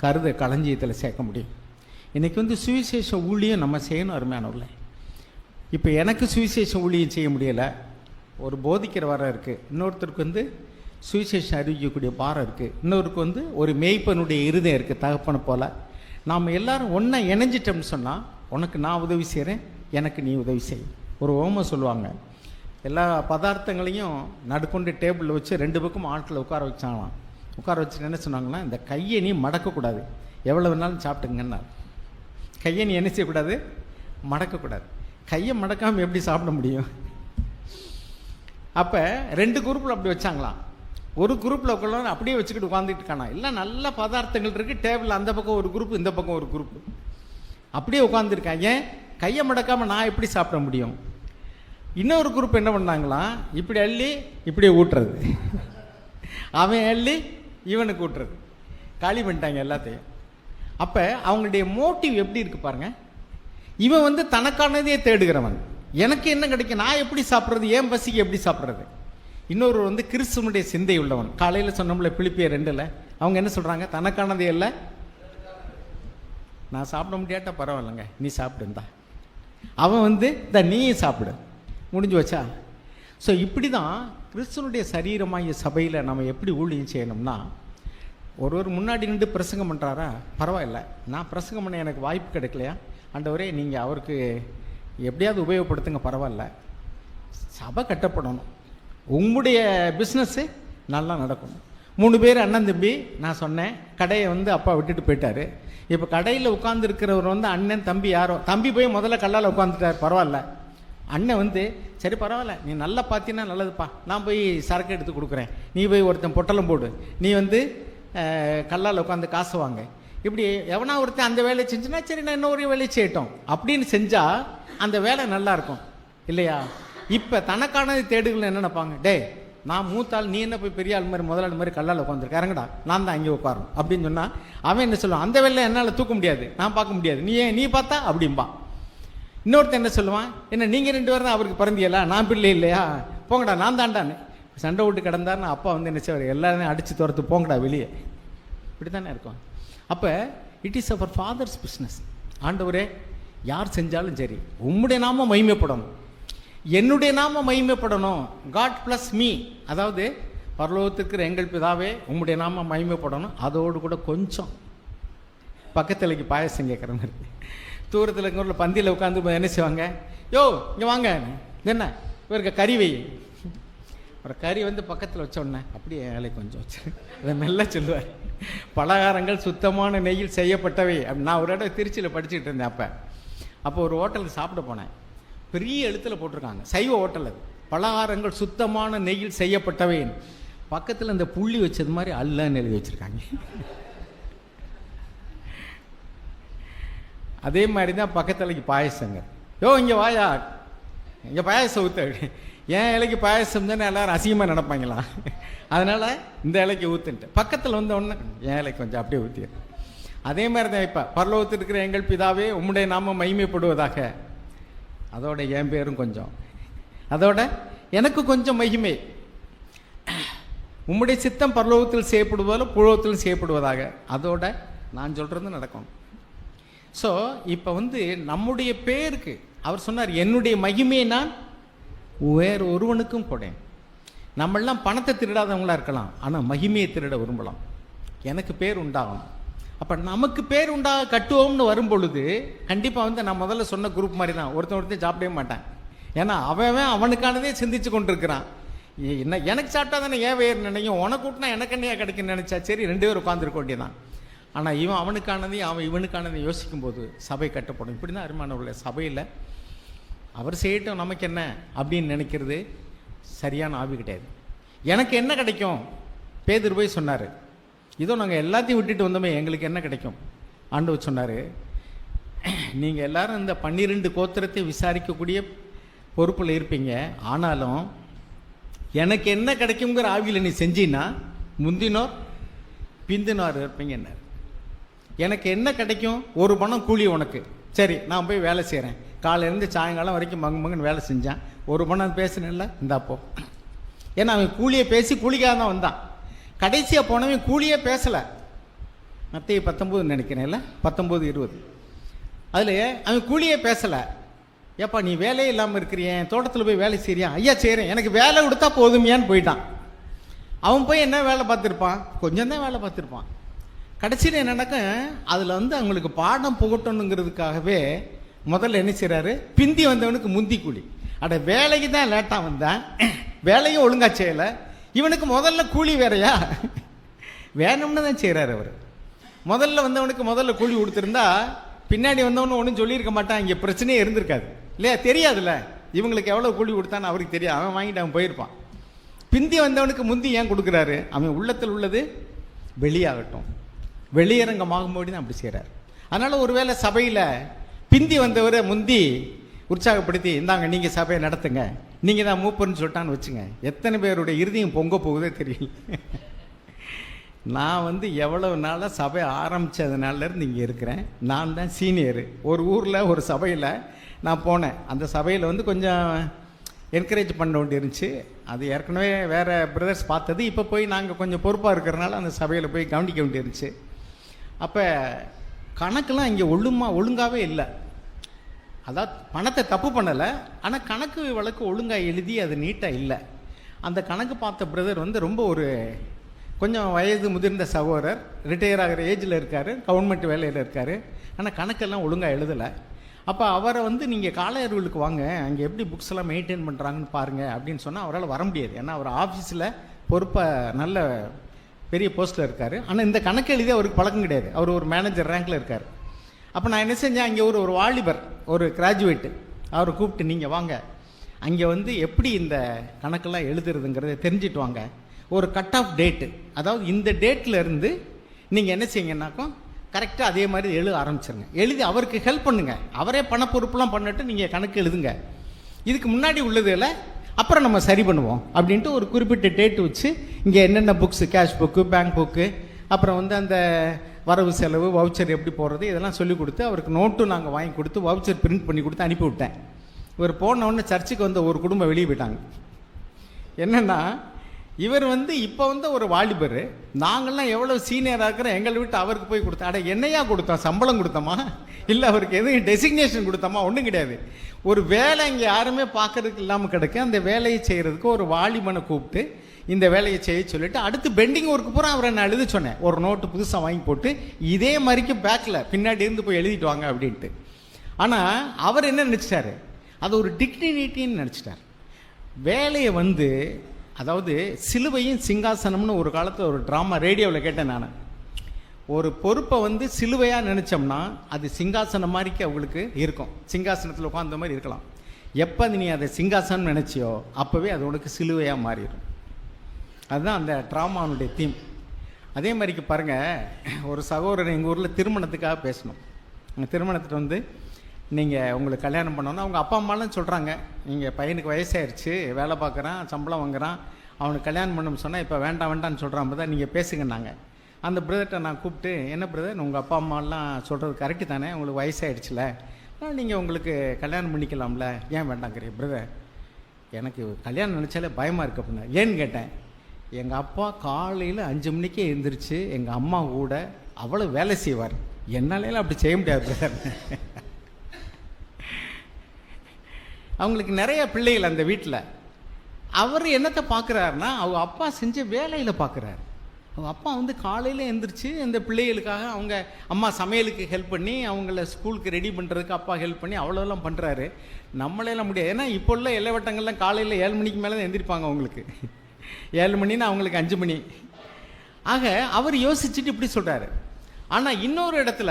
கருதை களஞ்சியத்தில் சேர்க்க முடியும். இன்றைக்கி வந்து சுவிசேஷ ஊழியம் நம்ம செய்யணும் அருமையானவர்களே. இப்போ எனக்கு சுவிசேஷ ஊழியம் செய்ய முடியலை, ஒரு போதிக்கிற வரம் இருக்குது, இன்னொருத்தருக்கு வந்து சுவிசேஷம் அறிவிக்கக்கூடிய பாரம் இருக்குது, இன்னொருக்கு வந்து ஒரு மேய்ப்பனுடைய இருதயம் இருக்குது தகப்பனை போல். நாம் எல்லோரும் ஒன்றா இணைஞ்சிட்டோம்னு சொன்னால், உனக்கு நான் உதவி செய்கிறேன், எனக்கு நீ உதவி செய். ஒரு ஓமை சொல்லுவாங்க, எல்லா பதார்த்தங்களையும் நடுக்கொண்டு டேபிளில் வச்சு 2 பக்கம் ஆட்களை உட்கார வச்சாங்களாம். உட்கார வச்சுட்டு என்ன சொன்னாங்கன்னா, இந்த கையை நீ மடக்கக்கூடாது, எவ்வளோ வேணாலும் சாப்பிட்டுங்கன்னா. கையை நீ என்ன செய்யக்கூடாது, மடக்கக்கூடாது. கையை மடக்காமல் எப்படி சாப்பிட முடியும்? அப்போ 2 குரூப்பில் அப்படி வச்சாங்களாம். ஒரு குரூப்பில் உட்காந்து அப்படியே வச்சுக்கிட்டு உட்காந்துட்டு இருக்கானா, இல்லை நல்ல பதார்த்தங்கள் இருக்குது, டேபிள் அந்த பக்கம் ஒரு குரூப், இந்த பக்கம் ஒரு குரூப், அப்படியே உட்காந்துருக்காங்க. ஏன் கையை மடக்காமல் நான் எப்படி சாப்பிட முடியும்? இன்னொரு குரூப் என்ன பண்ணாங்களாம், இப்படி அள்ளி இப்படியே ஊட்டுறது, அவன் அள்ளி இவனுக்கு ஊட்டுறது, காலி பண்ணிட்டாங்க எல்லாத்தையும். அப்போ அவங்களுடைய மோட்டிவ் எப்படி இருக்கு பாருங்க. இவன் வந்து தனக்கானதே தேடுகிறவன், எனக்கு என்ன கிடைக்கும், நான் எப்படி சாப்பிட்றது, ஏன் பசிக்கு எப்படி சாப்பிட்றது. இன்னொரு வந்து கிறிஸ்துவனுடைய சிந்தை உள்ளவன். காலையில் சொன்னோம்ல பிலிப்பியர் 2ல், அவங்க என்ன சொல்கிறாங்க, தனக்கானதே இல்லை, நான் சாப்பிட முடியாட்டா பரவாயில்லைங்க நீ சாப்பிடுந்தா. அவன் வந்து நீயும் சாப்பிடு, முடிஞ்சு வச்சா. ஸோ இப்படி தான் கிறிஸ்துவனுடைய சரீரமாகிய சபையில் நம்ம எப்படி ஊழியம் செய்யணும்னா, ஒருவர் முன்னாடி நின்று பிரசங்கம் பண்ணுறாரா, பரவாயில்ல, நான் பிரசங்கம் பண்ண எனக்கு வாய்ப்பு கிடைக்கலையா, ஆண்டவரே நீங்கள் அவருக்கு எப்படியாவது உபயோகப்படுத்துங்க, பரவாயில்ல, சபை கட்டப்படணும், உங்களுடைய பிஸ்னஸ்ஸு நல்லா நடக்கணும். 3 பேர் அண்ணன் தம்பி, நான் சொன்னேன் கடையை வந்து அப்பா விட்டுட்டு போயிட்டார். இப்போ கடையில் உட்காந்துருக்கிறவர் வந்து அண்ணன் தம்பி யாரோ, தம்பி போய் முதல்ல கல்லால் உட்காந்துட்டார், பரவாயில்ல. அண்ணன் வந்து சரி பரவாயில்ல, நீ நல்லா பார்த்தீங்கன்னா நல்லதுப்பா, நான் போய் சரக்கு எடுத்து கொடுக்குறேன், நீ போய் ஒருத்தன் பொட்டலம் போடு, நீ வந்து கல்லால் உட்காந்து காசு வாங்க. இப்படி எவனா ஒருத்தன் அந்த வேலையை செஞ்சுன்னா சரி நான் இன்னொரு வேலையை செய்யட்டும் அப்படின்னு செஞ்சால் அந்த வேலை நல்லா இருக்கும் இல்லையா? இப்போ தனக்கானது தேடுகள் என்ன நினைப்பாங்க, டே நான் மூத்தாள், நீ என்ன போய் பெரிய ஆள் மாதிரி முதலாள் மாதிரி கல்லால் உட்காந்துருக்க, இறங்கடா நான் தான் அங்கே உட்காரும் அப்படின்னு சொன்னால் அவன் என்ன சொல்லுவான், அந்த வேலையை என்னால் தூக்க முடியாது, நான் பார்க்க முடியாது, நீ பார்த்தா அப்படிம்பா. இன்னொருத்தன் என்ன சொல்லுவான், என்ன நீங்கள் 2 பேரும் தான் அவருக்கு பிறந்தியலா, நான் பிள்ளை இல்லையா, போங்கடா நான் தாண்டான்னு சண்டை விட்டு கிடந்தாருன்னு அப்பா வந்து என்ன செய்வார், எல்லாரும் அடித்து துரத்து போங்கடா வெளியே. இப்படி தானே இருக்கும். அப்போ it is our father's business. ஆண்டவரே யார் செஞ்சாலும் சரி உம்முடைய நாம மகிமைப்படணும், என்னுடைய நாம மகிமைப்படணும். காட் ப்ளஸ் மீ, அதாவது பரலோகத்திற்கு எங்கள் பிதாவே உம்முடைய நாம மகிமைப்படணும். அதோடு கூட கொஞ்சம் பக்கத்துலைக்கு பாயசம் கேட்குற மாதிரி, தூரத்தில் இருக்கிற பந்தியில் உட்காந்து என்ன செய்வாங்க, யோ இங்கே வாங்க, என்ன இவருக்கு கறி வை, ஒரு கறி வந்து பக்கத்தில் வச்சோடனே அப்படியே ஏழை கொஞ்சம் வச்சு அதை மெல்ல சொல்லுவார், பலகாரங்கள் சுத்தமான நெய்யில் செய்யப்பட்டவை. நான் ஒரு இடம் திருச்சியில் படிச்சுட்டு இருந்தேன். அப்போ ஒரு ஹோட்டலுக்கு சாப்பிட போனேன், பெரிய எழுத்தில் போட்டிருக்காங்க, சைவ ஹோட்டல் அது, பலகாரங்கள் சுத்தமான நெய்யில் செய்யப்பட்டவைன்னு. பக்கத்தில் இந்த புள்ளி வச்சது மாதிரி அல்லன்னு எழுதி வச்சுருக்காங்க. அதே மாதிரி தான் பக்கத்துலைக்கு பாயசங்க, யோ இங்கே வாயா இங்கே பாயசம் ஊற்ற, என் இலைக்கு பாயசம் தானே எல்லோரும் அசிங்கமாக நடப்பாங்களா, அதனால் இந்த இலைக்கு ஊற்றுன்ட்டு பக்கத்தில் வந்த உடனே என் இலைக்கு கொஞ்சம் அப்படியே ஊற்றி. அதே மாதிரி தான் இப்போ பரலோகத்தில் இருக்கிற எங்கள் பிதாவே உம்முடைய நாம மகிமைப்படுவதாக, அதோட என் பேரும் கொஞ்சம், அதோட எனக்கு கொஞ்சம் மகிமை, உம்முடைய சித்தம் பரலோகத்தில் செய்யப்படுவதால புலோகத்தில் செய்யப்படுவதாக, அதோட நான் சொல்கிறது நடக்கும். ஸோ இப்போ வந்து நம்முடைய பேருக்கு அவர் சொன்னார், என்னுடைய மகிமையை நான் வேறு ஒருவனுக்கும் கொடேன். நம்மளாம் பணத்தை திருடாதவங்களா இருக்கலாம், ஆனால் மகிமையை திருட விரும்பலாம், எனக்கு பேர் உண்டாகும். அப்போ நமக்கு பேர் உண்டாக கட்டுவோம்னு வரும் பொழுது கண்டிப்பாக வந்து நான் முதல்ல சொன்ன குரூப் மாதிரி தான், ஒருத்தன் சாப்பிடவே மாட்டான். ஏன்னா அவன் அவனுக்கானதே சிந்திச்சு கொண்டு இருக்கிறான். என்ன எனக்கு சாப்பிட்டா தானே ஏன் வேறு நினைக்கும், உனக்கு கூட்டினா எனக்கு என்னையா கிடைக்குன்னு நினச்சா சரி 2 பேர் உட்காந்துருக்க வேண்டியதான். ஆனால் இவன் அவனுக்கானதையும் அவன் இவனுக்கானதையும் யோசிக்கும்போது சபை கட்டப்படும். இப்படி தான் அருமானவர்களே, சபையில் அவர் செய்யட்டும் நமக்கு என்ன அப்படின்னு நினைக்கிறது சரியான ஆவி கிடையாது. எனக்கு என்ன கிடைக்கும், பேதுரு போய் சொன்னார், இதோ நாங்கள் எல்லாத்தையும் விட்டுட்டு வந்தோமே எங்களுக்கு என்ன கிடைக்கும். ஆண்டவர் சொன்னார், நீங்கள் எல்லாரும் இந்த 12 கோத்திரத்தை விசாரிக்கக்கூடிய பொறுப்பில் இருப்பீங்க, ஆனாலும் எனக்கு என்ன கிடைக்குங்கிற ஆவியில் நீ செஞ்சின்னா முந்தினோர் பிந்தினோர் இருப்பீங்க. என்ன எனக்கு என்ன கிடைக்கும்? ஒரு பணம் கூலி உனக்கு. சரி, நான் போய் வேலை செய்கிறேன். காலையிலேருந்து சாயங்காலம் வரைக்கும் மங்குன்னு வேலை செஞ்சேன். ஒரு பணம் பேசுனேன்ல, இந்தாப்போ. ஏன்னா அவன் கூலியை பேசி கூலிக்காக தான் வந்தான். கடைசியாக போனவன் கூலியே பேசலை. மத்திய 19 நினைக்கிறேன்ல, 19:20. அதில் அவன் கூலியே பேசலை. ஏப்பா நீ வேலையே இல்லாமல் இருக்கிறியன், தோட்டத்தில் போய் வேலை செய்றியா? ஐயா செய்கிறேன், எனக்கு வேலை கொடுத்தா போதுமையான்னு போயிட்டான். அவன் போய் என்ன வேலை பார்த்துருப்பான்? கொஞ்சம் தான் வேலை பார்த்துருப்பான். கடைசியில் என்னன்னாக்க அதில் அவங்களுக்கு பாடம் புகட்டணுங்கிறதுக்காகவே முதல்ல என்ன செய்கிறாரு? பிந்தி வந்தவனுக்கு முந்தி கூலி. அட வேலைக்கு தான் லேட்டாக வந்தான், வேலையும் ஒழுங்கா செய்யலை, இவனுக்கு முதல்ல கூலி வேறையா? வேணும்னு தான் செய்கிறார் அவர். முதல்ல வந்தவனுக்கு முதல்ல கூலி கொடுத்துருந்தா பின்னாடி வந்தவனு ஒன்றும் சொல்லியிருக்க மாட்டான், இங்கே பிரச்சனையே இருந்திருக்காது இல்லையா? தெரியாதுல்ல இவங்களுக்கு எவ்வளோ கூலி கொடுத்தான்னு அவருக்கு தெரியாது. அவன் வாங்கிட்டு அவன் போயிருப்பான். பிந்தி வந்தவனுக்கு முந்தி ஏன் கொடுக்குறாரு? அவன் உள்ளத்தில் உள்ளது வெளியாகட்டும், வெளியரங்கமாகும்போது தான் அப்படி செய்கிறார். அதனால் ஒருவேளை சபையில் பிந்தி வந்தவரை முந்தி உற்சாகப்படுத்தி, இந்தாங்க நீங்கள் சபையை நடத்துங்க, நீங்கள் தான் மூப்பர்னு சொல்லிட்டான்னு வச்சுங்க, எத்தனை பேருடைய இறுதியும் பொங்க போகுதே தெரியல. நான் எவ்வளவு நாளாக சபை ஆரம்பித்ததுனாலேருந்து இங்கே இருக்கிறேன். நான் தான் சீனியரு. ஒரு ஊரில் ஒரு சபையில் நான் போனேன். அந்த சபையில் கொஞ்சம் என்கரேஜ் பண்ண வேண்டி இருந்துச்சு. அது ஏற்கனவே வேறு பிரதர்ஸ் பார்த்தது. இப்போ போய் நாங்கள் கொஞ்சம் பொறுப்பாக இருக்கிறனால அந்த சபையில் போய் கவனிக்க வேண்டி இருந்துச்சு. அப்போ கணக்கெல்லாம் இங்கே ஒழுங்காகவே இல்லை. அதாவது பணத்தை தப்பு பண்ணலை, ஆனால் கணக்கு வழக்கு ஒழுங்காக எழுதி அது நீட்டாக இல்லை. அந்த கணக்கு பார்த்த பிரதர் ரொம்ப ஒரு கொஞ்சம் வயது முதிர்ந்த சகோதரர், ரிட்டையர் ஆகிற ஏஜில் இருக்கார், கவர்மெண்ட் வேலையில் இருக்கார், ஆனால் கணக்கெல்லாம் ஒழுங்காக எழுதலை. அப்போ அவரை நீங்கள் காலையர்களுக்கு வாங்க, அங்கே எப்படி புக்ஸ் எல்லாம் மெயின்டைன் பண்ணுறாங்கன்னு பாருங்கள் அப்படின்னு சொன்னால் அவரால் வர முடியாது. ஏன்னா அவர் ஆஃபீஸில் பொறுப்பாக நல்ல பெரிய போஸ்ட்டில் இருக்கார். ஆனால் இந்த கணக்கு எழுதி அவருக்கு பழக்கம் கிடையாது. அவர் ஒரு மேனேஜர் ரேங்கில் இருக்கார். அப்போ நான் என்ன செஞ்சேன், அங்கே ஒரு வாலிபர், ஒரு கிராஜுவேட்டு, அவரை கூப்பிட்டு நீங்கள் வாங்க, அங்கே எப்படி இந்த கணக்கெல்லாம் எழுதுறதுங்கிறத தெரிஞ்சுட்டு வாங்க. ஒரு கட் ஆஃப் டேட்டு, அதாவது இந்த டேட்டில் இருந்து நீங்கள் என்ன செய்யுங்கன்னாக்கோ கரெக்டாக அதே மாதிரி எழுத ஆரம்பிச்சிருங்க. எழுதி அவருக்கு ஹெல்ப் பண்ணுங்க. அவரே பணப்பொறுப்புலாம் பண்ணிட்டு நீங்கள் கணக்கு எழுதுங்க. இதுக்கு முன்னாடி உள்ளதில் அப்புறம் நம்ம சரி பண்ணுவோம் அப்படின்ட்டு ஒரு குறிப்பிட்ட டேட்டு வச்சு இங்கே என்னென்ன books, cash book, bank book, அப்புறம் அந்த வரவு செலவு வவுச்சர் எப்படி போடுறது இதெல்லாம் சொல்லி கொடுத்து அவருக்கு நோட்டும் நாங்கள் வாங்கி கொடுத்து வவுச்சர் பிரிண்ட் பண்ணி கொடுத்து அனுப்பி விட்டேன். இவர் போனவுடனே சர்ச்சுக்கு ஒரு குடும்பம் வெளியே போயிட்டாங்க. என்னென்னா இவர் இப்போ ஒரு வாலிபர், நாங்கள்லாம் எவ்வளோ சீனியராக இருக்கிறோம், எங்களை விட்டு அவருக்கு போய் கொடுத்தா, அட என்னையா கொடுத்தோம், சம்பளம் கொடுத்தோமா இல்லை அவருக்கு எதுவும் டெசிக்னேஷன் கொடுத்தோமா? ஒன்றும் கிடையாது. ஒரு வேலை இங்கே யாருமே பார்க்கறதுக்கு இல்லாமல் கிடக்கு. அந்த வேலையை செய்கிறதுக்கு ஒரு வாலிபனை கூப்பிட்டு இந்த வேலையை செய்ய சொல்லிட்டு அடுத்து பெண்டிங் ஒர்க்கு பூரா அவரை நான் எழுத சொன்னேன். ஒரு நோட்டு புதுசாக வாங்கி போட்டு இதே மாதிரிக்கு பேக்கில் பின்னாடி இருந்து போய் எழுதிட்டு வாங்க அப்படின்ட்டு. ஆனால் அவர் என்ன நினச்சிட்டாரு, அது ஒரு டிக்னிட்டின்னு நினச்சிட்டார். வேலையை அதாவது சிலுவையும் சிங்காசனம்னு ஒரு காலத்தில் ஒரு ட்ராமா ரேடியோவில் கேட்டேன் நான். ஒரு பொறுப்பை சிலுவையாக நினச்சோம்னா அது சிங்காசனம் மாதிரிக்கு அவங்களுக்கு இருக்கும், சிங்காசனத்தில் உட்காந்த மாதிரி இருக்கலாம். எப்போ நீ அதை சிங்காசனம் நினச்சியோ அப்போவே அது உனக்கு சிலுவையாக மாறிடும். அதுதான் அந்த ட்ராமாவுடைய தீம். அதே மாதிரிக்கு பாருங்கள், ஒரு சகோதரர் எங்கள் ஊரில் திருமணத்துக்காக பேசணும். அந்த திருமணத்துக்கு நீங்கள் உங்களுக்கு கல்யாணம் பண்ணோன்னா அவங்க அப்பா அம்மாலாம் சொல்கிறாங்க, நீங்கள் பையனுக்கு வயசாகிடுச்சு, வேலை பார்க்குறான், சம்பளம் வாங்குறான், அவனுக்கு கல்யாணம் பண்ணணும்னு சொன்னால் இப்போ வேண்டான்னு சொல்கிறான் தான் நீங்கள் பேசுங்கன்னாங்க. அந்த பிரதர்கிட்ட நான் கூப்பிட்டு, என்ன பிரதர் உங்கள் அப்பா அம்மாலாம் சொல்கிறது கரெக்டு தானே, உங்களுக்கு வயசாகிடுச்சுல, நீங்கள் உங்களுக்கு கல்யாணம் பண்ணிக்கலாம்ல, ஏன் வேண்டாங்கிறீங்க? பிரதர் எனக்கு கல்யாணம் நினச்சாலே பயமாக இருக்கு அப்படின்னா. ஏன்னு கேட்டேன். எங்கள் அப்பா காலையில் 5 மணிக்கே எழுந்திரிச்சு எங்கள் அம்மா கூட அவ்வளோ வேலை செய்வார், என்னாலேலாம் அப்படி செய்ய முடியாது பிரதர். அவங்களுக்கு நிறைய பிள்ளைகள் அந்த வீட்டில். அவர் என்னத்தை பார்க்குறாருன்னா அவங்க அப்பா செஞ்ச வேலையில் பார்க்குறாரு. அவங்க அப்பா காலையில் எழுந்திரிச்சு இந்த பிள்ளைகளுக்காக அவங்க அம்மா சமையலுக்கு ஹெல்ப் பண்ணி அவங்கள ஸ்கூலுக்கு ரெடி பண்ணுறதுக்கு அப்பா ஹெல்ப் பண்ணி அவ்வளோலாம் பண்ணுறாரு. நம்மளெல்லாம் முடியாது. ஏன்னா இப்போ உள்ள இளவட்டங்கள்லாம் காலையில் 7 மணிக்கு மேலே தான் எழுந்திரிப்பாங்க. அவங்களுக்கு 7 மணின்னா அவங்களுக்கு 5 மணி. ஆக அவர் யோசிச்சுட்டு இப்படி சொல்கிறாரு. ஆனால் இன்னொரு இடத்துல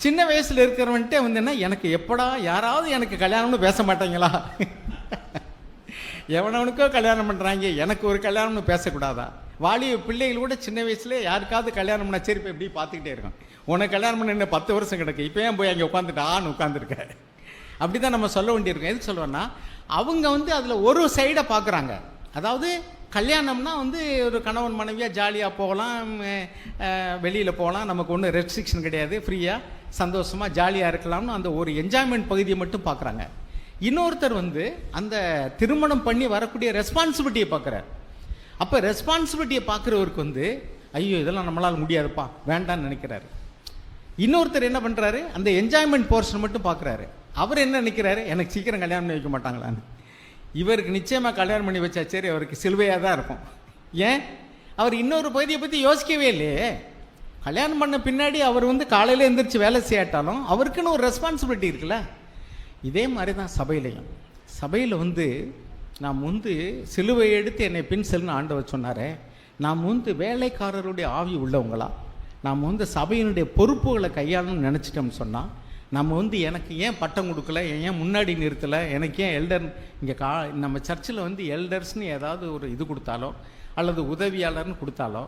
சின்ன வயசில் இருக்கிறவன்ட்டே என்ன, எனக்கு எப்படா யாராவது எனக்கு கல்யாணம்னு பேச மாட்டாங்களா? எவனவனுக்கோ கல்யாணம் பண்ணுறாங்க, எனக்கு ஒரு கல்யாணம்னு பேசக்கூடாதா? வாலிய பிள்ளைகள் கூட சின்ன வயசுல யாருக்காவது கல்யாணம் பண்ண சரி இப்போ எப்படி பார்த்துக்கிட்டே இருக்கும். உனக்கு கல்யாணம் பண்ண என்ன 10 வருஷம் கிடக்கு, இப்போ ஏன் போய் அங்கே உட்காந்துட்டான்னு உட்காந்துருக்க. அப்படி தான் நம்ம சொல்ல வேண்டியிருக்கோம். எதுக்கு சொல்லுவோன்னா அவங்க அதில் ஒரு சைடை பார்க்குறாங்க. அதாவது கல்யாணம்னா வந்து ஒரு கணவன் மனைவியாக ஜாலியாக போகலாம், வெளியில் போகலாம், நமக்கு ஒன்றும் ரெஸ்ட்ரிக்ஷன் கிடையாது, ஃப்ரீயாக சந்தோஷமாக ஜாலியாக இருக்கலாம்னு அந்த ஒரு என்ஜாய்மெண்ட் பகுதியை மட்டும் பார்க்குறாங்க. இன்னொருத்தர் வந்து அந்த திருமணம் பண்ணி வரக்கூடிய ரெஸ்பான்சிபிலிட்டியை பார்க்குறார். அப்போ ரெஸ்பான்சிபிலிட்டியை பார்க்குறவருக்கு வந்து ஐயோ இதெல்லாம் நம்மளால் முடியாதுப்பா வேண்டான்னு நினைக்கிறாரு. இன்னொருத்தர் என்ன பண்ணுறாரு, அந்த என்ஜாய்மெண்ட் போர்ஷன் மட்டும் பார்க்குறாரு. அவர் என்ன நினைக்கிறாரு, எனக்கு சீக்கிரம் கல்யாணம் பண்ணி வைக்க மாட்டாங்களான்னு. இவருக்கு நிச்சயமாக கல்யாணம் பண்ணி வச்சா சரி அவருக்கு சிலுவையாக தான் இருக்கும். ஏன், அவர் இன்னொரு பகுதியை பற்றி யோசிக்கவே இல்லையே. கல்யாணம் பண்ண பின்னாடி அவர் வந்து காலையில் எழுந்திரிச்சு வேலை செய்யாட்டாலும் அவருக்குன்னு ஒரு ரெஸ்பான்சிபிலிட்டி இருக்குல்ல. இதே மாதிரி தான் சபையிலையும். சபையில் வந்து நாம் வந்து சிலுவை எடுத்து என்னை பின் செல்லுன்னு ஆண்டவர் சொன்னாரே, நாம் வந்து வேலைக்காரருடைய ஆவி உள்ளவங்களா, நாம் வந்து சபையினுடைய பொறுப்புகளை கையாளணும்னு நினச்சிட்டோம்னு சொன்னால், நம்ம வந்து எனக்கு ஏன் பட்டம் கொடுக்கல, ஏன் முன்னாடி நிறுத்தலை, எனக்கு ஏன் எல்டர் இங்கே நம்ம சர்ச்சில் வந்து எல்டர்ஸ்னு ஏதாவது ஒரு இது கொடுத்தாலோ அல்லது உதவியாளர்னு கொடுத்தாலோ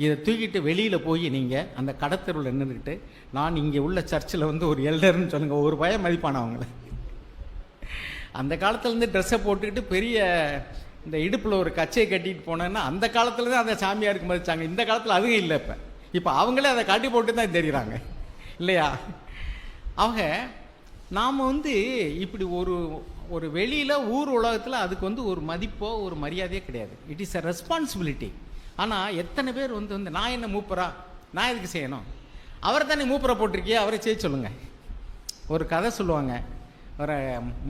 இதை தூக்கிட்டு வெளியில் போய் நீங்கள் அந்த கடத்தருவில் நின்றுக்கிட்டு நான் இங்கே உள்ள சர்ச்சில் வந்து ஒரு எல்டர்னு சொல்லுங்கள், ஒரு பயம் மதிப்பானவங்கள. அந்த காலத்துலேருந்து ட்ரெஸ்ஸை போட்டுக்கிட்டு பெரிய இந்த இடுப்பில் ஒரு கச்சையை கட்டிட்டு போனேன்னா அந்த காலத்தில் தான் அந்த சாமியாருக்கு மதித்தாங்க. இந்த காலத்தில் அதுவும் இல்லை. இப்போ அவங்களே அதை காட்டி போட்டு தான் தெரியுறாங்க இல்லையா. அவங்க நாம் வந்து இப்படி ஒரு வெளியில் ஊர் உலகத்தில் அதுக்கு வந்து ஒரு மதிப்போ ஒரு மரியாதையோ கிடையாது. It is a responsibility. ஆனால் எத்தனை பேர் வந்து நான் என்ன மூப்பரா, நான் எதுக்கு செய்யணும், அவரை தானே மூப்பரை போட்டிருக்கியா, அவரை செய்ய சொல்லுங்கள். ஒரு கதை சொல்லுவாங்க, ஒரு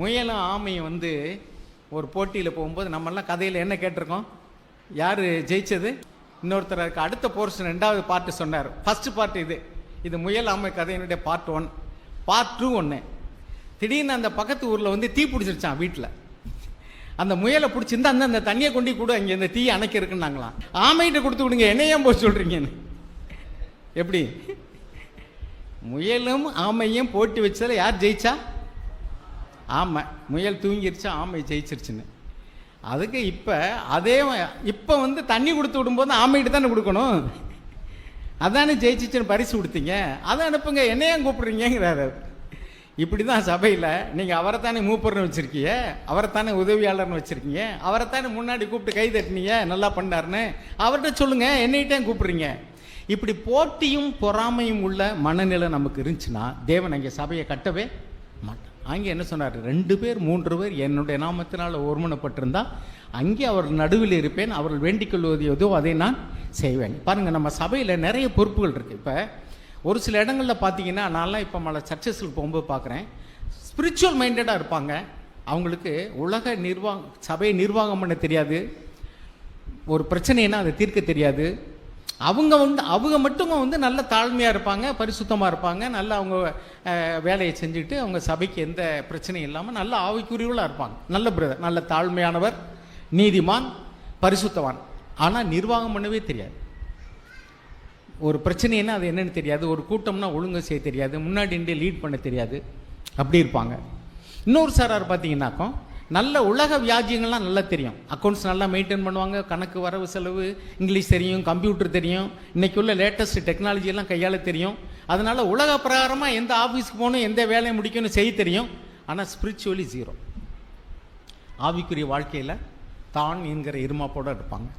முயலும் ஆமையும் வந்து ஒரு போட்டியில் போகும்போது நம்மெல்லாம் கதையில் என்ன கேட்டிருக்கோம், யார் ஜெயிச்சது, இன்னொருத்தர் இருக்கு. அடுத்த போர்ஷன் 2வது பார்ட்டு சொன்னார். ஃபஸ்ட்டு பார்ட் இது முயல் ஆமை கதையினுடைய பார்ட் 1. பார்ட் 2 ஒன்று. திடீர்னு அந்த பக்கத்து ஊரில் வந்து தீ பிடிச்சிருச்சான் வீட்டில். அந்த முயலை பிடிச்சிருந்தா அந்த தண்ணியை கொண்டு கூட இங்கே இந்த தீயை அணைக்க இருக்குன்னாங்களாம். ஆமைகிட்ட கொடுத்து விடுங்க, என்னையும் போய் சொல்கிறீங்கன்னு. எப்படி முயலும் ஆமையும் போட்டி வச்சதில் யார் ஜெயிச்சா, ஆமை. முயல் தூங்கிருச்சா, ஆமை ஜெயிச்சிருச்சுன்னு. அதுக்கு இப்போ வந்து தண்ணி கொடுத்து விடும்போது ஆமைகிட்ட தானே கொடுக்கணும், அதானே ஜெயிச்சிச்சுன்னு பரிசு கொடுத்தீங்க, அதை அனுப்புங்க, என்னையும் கூப்பிடுறீங்கிறாரு. இப்படி தான் சபையில் நீங்கள் அவரைத்தானே மூப்பர்னு வச்சுருக்கீங்க, அவரைத்தானே உதவியாளர்னு வச்சுருக்கீங்க, அவரைத்தானே முன்னாடி கூப்பிட்டு கை தட்டினீங்க நல்லா பண்ணாருன்னு, அவர்கிட்ட சொல்லுங்கள், என்னைகிட்டே கூப்பிடுறீங்க. இப்படி போட்டியும் பொறாமையும் உள்ள மனநிலை நமக்கு இருந்துச்சுன்னா தேவன் அங்கே சபையை கட்டவே மாட்டான். அங்கே என்ன சொன்னார், 2 பேர் 3 பேர் என்னுடைய நாமத்தினால் ஒருமனப்பட்டிருந்தா அங்கே அவர்கள் நடுவில் இருப்பேன், அவர்கள் வேண்டிக் கொள்வது எதோ அதை நான் செய்வேன். பாருங்கள், நம்ம சபையில் நிறைய பொறுப்புகள் இருக்குது. இப்போ ஒரு சில இடங்களில் பார்த்தீங்கன்னா, நான்லாம் இப்போ மற்ற சர்ச்சஸுக்கு போகும்போது பார்க்குறேன், ஸ்பிரிச்சுவல் மைண்டடாக இருப்பாங்க. அவங்களுக்கு உலக சபையை நிர்வாகம் பண்ண தெரியாது, ஒரு பிரச்சனைனா அதை தீர்க்க தெரியாது. அவங்க மட்டும் வந்து நல்ல தாழ்மையாக இருப்பாங்க, பரிசுத்தமாக இருப்பாங்க, நல்ல அவங்க வேலையை செஞ்சுக்கிட்டு அவங்க சபைக்கு எந்த பிரச்சனையும் இல்லாமல் நல்ல ஆவிக்குரியவளாக இருப்பாங்க. நல்ல பிரதர், நல்ல தாழ்மையானவர், நீதிமான், பரிசுத்தவான். ஆனால் நிர்வாகம் பண்ணவே தெரியாது. ஒரு பிரச்சனைன்னா அது என்னன்னு தெரியாது, ஒரு கூட்டம்னா ஒழுங்கு செய்ய தெரியாது, முன்னாடி லீட் பண்ண தெரியாது, அப்படி இருப்பாங்க. இன்னொரு சாரார் பார்த்தீங்கன்னாக்கோ நல்ல உலக வியாஜியங்கள்லாம் நல்லா தெரியும், அக்கௌண்ட்ஸ் நல்லா மெயின்டைன் பண்ணுவாங்க, கணக்கு வரவு செலவு இங்கிலீஷ் தெரியும், கம்ப்யூட்டர் தெரியும், இன்றைக்கி உள்ள லேட்டஸ்ட் டெக்னாலஜியெல்லாம் கையாள தெரியும். அதனால் உலக பிரகாரமாக எந்த ஆஃபீஸ்க்கு போகணும், எந்த வேலையை முடிக்கணும் செய்ய தெரியும். ஆனால் ஸ்பிரிச்சுவலி 0. ஆவிக்குரிய வாழ்க்கையில் தான் என்கிற இருமாப்போடு இருப்பாங்க,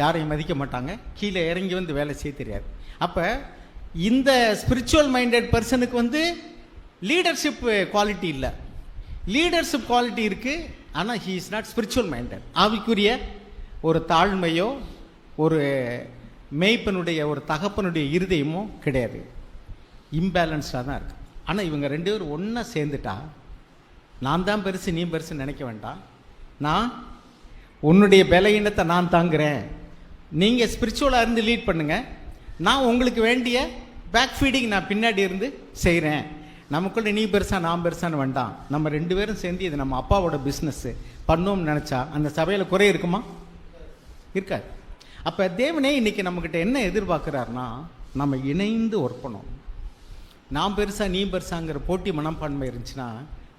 யாரையும் மதிக்க மாட்டாங்க, கீழே இறங்கி வந்து வேலை செய்ய தெரியாது. அப்போ இந்த ஸ்பிரிச்சுவல் மைண்டட் பர்சனுக்கு வந்து லீடர்ஷிப் குவாலிட்டி இல்லை. லீடர்ஷிப் குவாலிட்டி இருக்குது, ஆனால் he is not spiritual minded. ஆவிக்குரிய ஒரு தாழ்மையோ ஒரு மேய்ப்பனுடைய ஒரு தகப்பனுடைய இருதயமோ கிடையாது, இம்பேலன்ஸ்டாக தான் இருக்குது. ஆனால் இவங்க 2 பேரும் ஒன்றா சேர்ந்துட்டா, நான் தான் பெருசு நீ பெருசுன்னு நினைக்க வேண்டாம், நான் உன்னுடைய பலகீனத்தை நான் தாங்குகிறேன், நீங்கள் ஸ்பிரிச்சுவலாக இருந்து லீட் பண்ணுங்கள், நான் உங்களுக்கு வேண்டிய பேக் ஃபீடிங் நான் பின்னாடி இருந்து செய்கிறேன். நமக்குள்ள நீ பெருசா நான் பெருசான்னு வேண்டாம், நம்ம 2 பேரும் சேர்ந்து இது நம்ம அப்பாவோட பிஸ்னஸ்ஸு பண்ணோம்னு நினச்சா அந்த சபையில் குறை இருக்குமா? இருக்காது. அப்போ தேவனே இன்றைக்கி நம்மக்கிட்ட என்ன எதிர்பார்க்குறாருனா, நம்ம இணைந்து ஒர்க் பண்ணணும். நான் பெருசா நீ பெருசாங்கிற போட்டி மனப்பான்மை இருந்துச்சுன்னா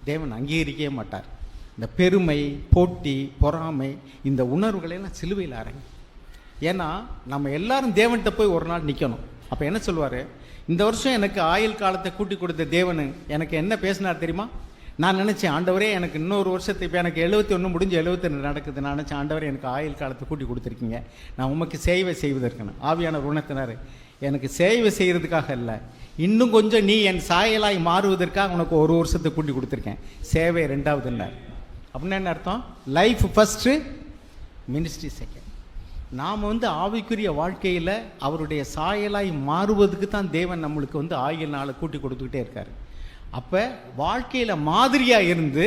தேவன் அங்கீகரிக்கவே மாட்டார். இந்த பெருமை, போட்டி, பொறாமை, இந்த உணர்வுகளையெல்லாம் சிலுவையில் அறங்க. ஏன்னா நம்ம எல்லாரும் தேவன்கிட்ட போய் ஒரு நாள் நிற்கணும். அப்போ என்ன சொல்லுவார், இந்த வருஷம் எனக்கு ஆயுள் காலத்தை கூட்டி கொடுத்த தேவனு எனக்கு என்ன பேசினார் தெரியுமா, நான் நினச்சேன், ஆண்டவரே எனக்கு இன்னொரு வருஷத்துக்கு, இப்போ எனக்கு 71 முடிஞ்சு 72 நடக்குது. நான் நினச்சேன், ஆண்டவரே எனக்கு ஆயுள் காலத்தை கூட்டி கொடுத்துருக்கீங்க, நான் உமக்கு சேவை செய்வதற்குன்னு. ஆவியான உணர்த்தினார், எனக்கு சேவை செய்கிறதுக்காக இல்லை, இன்னும் கொஞ்சம் நீ என் சாயலாய் மாறுவதற்காக உனக்கு ஒரு வருஷத்தை கூட்டி கொடுத்துருக்கேன், சேவை 2வது இல்லை. அப்படின்னா என்ன அர்த்தம்? Life first, ministry second. நாம் ஆவிக்குரிய வாழ்க்கையில் அவருடைய சாயலாய் மாறுவதுக்கு தான் தேவன் நம்மளுக்கு ஆயுள் நாளை கூட்டி கொடுத்துக்கிட்டே இருக்கார். அப்போ வாழ்க்கையில் மாதிரியாக இருந்து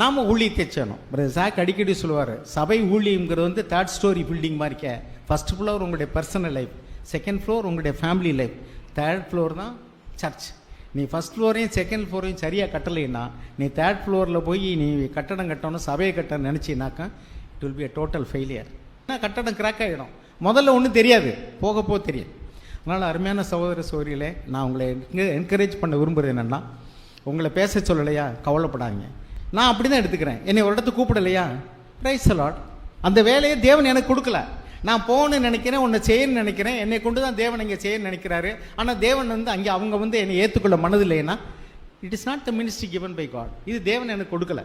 நாம் ஊழியத்தை செய்யணும். பிரதர் சாக் அடிக்கடி சொல்லுவார், சபை ஊழியங்கிறது 3rd ஸ்டோரி பில்டிங் மாதிரிக்க. ஃபஸ்ட் ஃப்ளோர் உங்களுடைய பர்சனல் லைஃப், செகண்ட் ஃப்ளோர் உங்களுடைய ஃபேமிலி லைஃப், 3rd ஃப்ளோர் தான் சர்ச். நீ ஃபஸ்ட் ஃப்ளோரையும் செகண்ட் ஃப்ளோரையும் சரியாக கட்டலைன்னா, நீ 3rd ஃப்ளோரில் போய் நீ கட்டடம் கட்டணும், சபையை கட்ட நினச்சினாக்கா it will be a total failure. ஏன்னா கட்டடம் கிராக் ஆகிடும். முதல்ல ஒன்றும் தெரியாது, போக போக தெரியும். அதனால் அருமையான சகோதர சகோதரிகளே, நான் உங்களை என்கரேஜ் பண்ண விரும்புகிறது என்னென்னா, உங்களை பேச சொல்லலையா, கவலைப்படாதீங்க. நான் அப்படி தான் எடுத்துக்கிறேன். என்னை ஒரு இடத்துக்கு கூப்பிடலையா, பிரைஸ் தி லார்ட். அந்த வேலையை தேவன் எனக்கு கொடுக்கல, நான் போகணும்னு நினைக்கிறேன், உன்னை செய்யணும்னு நினைக்கிறேன், என்னை கொண்டு தான் தேவன் இங்கே செய்யணும்னு நினைக்கிறாரு. ஆனால் தேவன் அங்கே அவங்க என்னை ஏற்றுக்கொள்ள மனதில்லைன்னா, it is not the ministry given by God. இது தேவன் எனக்கு கொடுக்கல.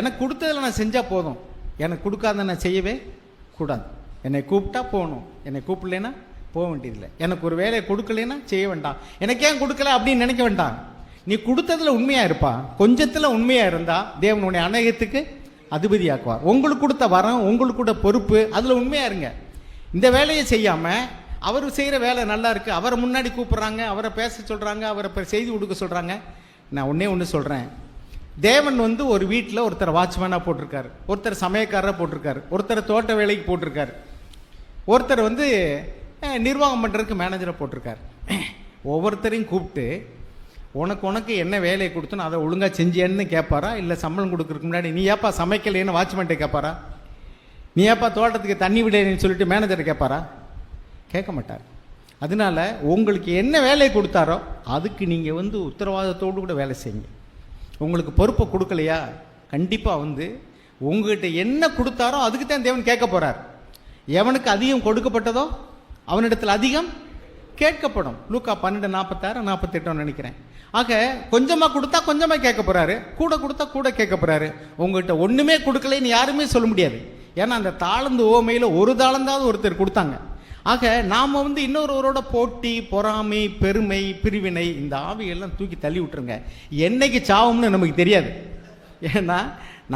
எனக்கு கொடுத்ததில் நான் செஞ்சால் போதும், எனக்கு கொடுக்காத நான் செய்யவே கூடாது. என்னை கூப்பிட்டா போகணும், என்னை கூப்பிடலைன்னா போக வேண்டியதில்லை. எனக்கு ஒரு வேலையை கொடுக்கலைன்னா செய்ய வேண்டாம். எனக்கு ஏன் கொடுக்கல அப்படின்னு நினைக்க வேண்டாம். நீ கொடுத்ததில் உண்மையாக இருப்பா, கொஞ்சத்தில் உண்மையாக இருந்தால் தேவன் உன்னை அநேகத்துக்கு அதிபதியாக்குவார். உங்களுக்கு கொடுத்த வரம், உங்களுக்கு கூட பொறுப்பு, அதில் உண்மையாக இருங்க. இந்த வேலையை செய்யாமல் அவர் செய்கிற வேலை நல்லா இருக்குது, அவரை முன்னாடி கூப்பிட்றாங்க, அவரை பேச சொல்கிறாங்க, அவரை செய்தி கொடுக்க சொல்கிறாங்க. நான் ஒன்று சொல்கிறேன், தேவன் ஒரு வீட்டில் ஒருத்தர் வாட்ச்மேனாக போட்டிருக்காரு, ஒருத்தர் சமயக்காரராக போட்டிருக்காரு, ஒருத்தர் தோட்ட வேலைக்கு போட்டிருக்காரு, ஒருத்தர் நிர்வாகம் பண்ணுறதுக்கு மேனேஜரை போட்டிருக்காரு. ஒவ்வொருத்தரையும் கூப்பிட்டு உனக்கு என்ன வேலையை கொடுத்தோன்னு அதை ஒழுங்காக செஞ்சியன்னு கேட்பாரா, இல்லை சம்பளம் கொடுக்குறதுக்கு முன்னாடி நீ ஏப்பா சமைக்கலைன்னு வாட்ச்மேன்ட்டை கேட்பாரா, நீ ஏப்பா தோட்டத்துக்கு தண்ணி விடலைன்னு சொல்லிட்டு மேனேஜரை கேட்பாரா? கேட்க மாட்டார். அதனால உங்களுக்கு என்ன வேலையை கொடுத்தாரோ அதுக்கு நீங்கள் உத்தரவாதத்தோடு கூட வேலை செய்யுங்க. உங்களுக்கு பொறுப்பை கொடுக்கலையா, கண்டிப்பாக உங்ககிட்ட என்ன கொடுத்தாரோ அதுக்கு தான் தேவன் கேட்க போகிறார். எவனுக்கு அதிகம் கொடுக்கப்பட்டதோ அவனிடத்தில் அதிகம் கேட்கப்படும். லூக்கா 12:46 48 நினைக்கிறேன். ஆக கொஞ்சமாக கொடுத்தா கொஞ்சமாக கேட்க போகிறாரு, கூட கொடுத்தா கூட கேட்க போகிறாரு. உங்கள்கிட்ட ஒன்றுமே கொடுக்கலைன்னு யாருமே சொல்ல முடியாது. ஏன்னா அந்த தாளந்து ஓமையில் ஒரு தாளந்தாவது ஒருத்தர் கொடுத்தாங்க. ஆக நாம் இன்னொருவரோட போட்டி, பொறாமை, பெருமை, பிரிவினை, இந்த ஆவியெல்லாம் தூக்கி தள்ளி விட்டுருங்க. என்னைக்கு சாவும்னு நமக்கு தெரியாது. ஏன்னா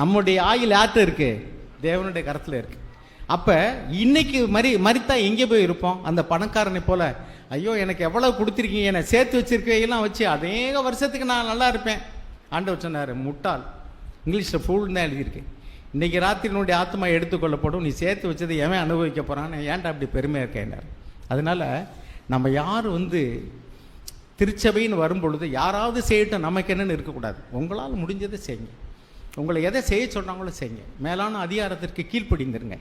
நம்முடைய ஆயுள் யார்கிட்ட இருக்குது? தேவனுடைய கரத்தில் இருக்குது. அப்போ இன்னைக்கு மரித்தா எங்கே போய் இருப்போம்? அந்த பணக்காரனை போல், ஐயோ எனக்கு எவ்வளோ கொடுத்துருக்கீங்க, என்னை சேர்த்து வச்சுருக்கையெல்லாம் வச்சு அநேக வருஷத்துக்கு நான் நல்லா இருப்பேன். ஆண்டவர் சொன்னார், முட்டாள். இங்கிலீஷில் ஃபூல்னு தான் எழுதியிருக்கு. இன்றைக்கி ராத்திரினுடைய ஆத்மா எடுத்துக்கொள்ளப்படும், நீ சேர்த்து வச்சதை எவன் அனுபவிக்க போகிறான்னு ஏன்டா அப்படி பெருமையாக இருக்கேன்னார். அதனால் நம்ம யார் திருச்சபைன்னு வரும்பொழுது யாராவது செய்யட்டும், நமக்கு என்னென்னு இருக்கக்கூடாது. உங்களால் முடிஞ்சதை செய்யுங்க. உங்களை எதை செய்ய சொல்கிறாங்களோ செய்யுங்க. மேலான அதிகாரத்திற்கு கீழ்ப்படிந்துருங்க.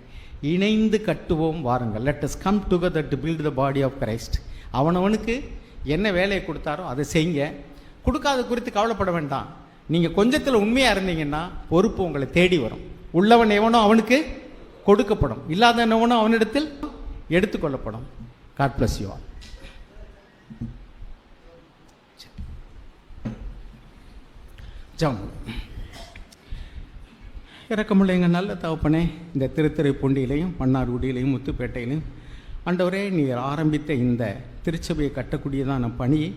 இணைந்து கட்டுவோம் வாருங்கள். Let us come together to build the body of Christ. அவனவனுக்கு என்ன வேலையை கொடுத்தாரோ அதை செய்யுங்க. கொடுக்காத குறித்து கவலைப்பட வேண்டாம். நீங்கள் கொஞ்சத்தில் உண்மையாக இருந்தீங்கன்னா பொறுப்பு உங்களை தேடி வரும். உள்ளவன் எவனோ அவனுக்கு கொடுக்கப்படும், இல்லாதவன் எவனோ அவனிடத்தில் எடுத்துக்கொள்ளப்படும். God bless you all. இறக்கமுள்ள எங்கள் நல்ல தகப்பனே, இந்த திருத்துறைப்பூண்டியிலையும் மன்னார்குடியிலையும் முத்துப்பேட்டையிலையும் ஆண்டவரே, நீர் ஆரம்பித்த இந்த திருச்சபையை கட்டக்கூடியதான பணியை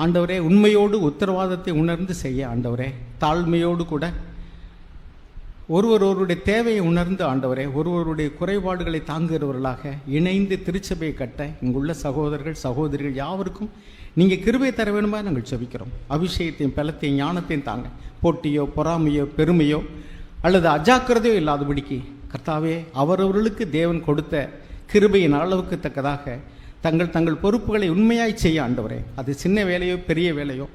ஆண்டவரே உண்மையோடு உத்தரவாதத்தை உணர்ந்து செய்ய ஆண்டவரே, தாழ்மையோடு கூட ஒருவருடைய தேவையை உணர்ந்து ஆண்டவரே, ஒருவருடைய குறைபாடுகளை தாங்குகிறவர்களாக இணைந்து திருச்சபையை கட்ட இங்குள்ள சகோதரர்கள் சகோதரிகள் யாவருக்கும் நீங்கள் கிருபை தர வேணுமா நாங்கள் செபிக்கிறோம். அபிஷேகத்தையும் பலத்தையும் ஞானத்தையும் தாங்க. போட்டியோ பொறாமையோ பெருமையோ அல்லது அஜாக்கிரதையோ இல்லாதபடிக்கு கர்த்தாவே, அவரவர்களுக்கு தேவன் கொடுத்த கிருபையின் அளவுக்கு தக்கதாக தங்கள் பொறுப்புகளை உண்மையாய் செய்ய ஆண்டவரே, அது சின்ன வேலையோ பெரிய வேலையோ,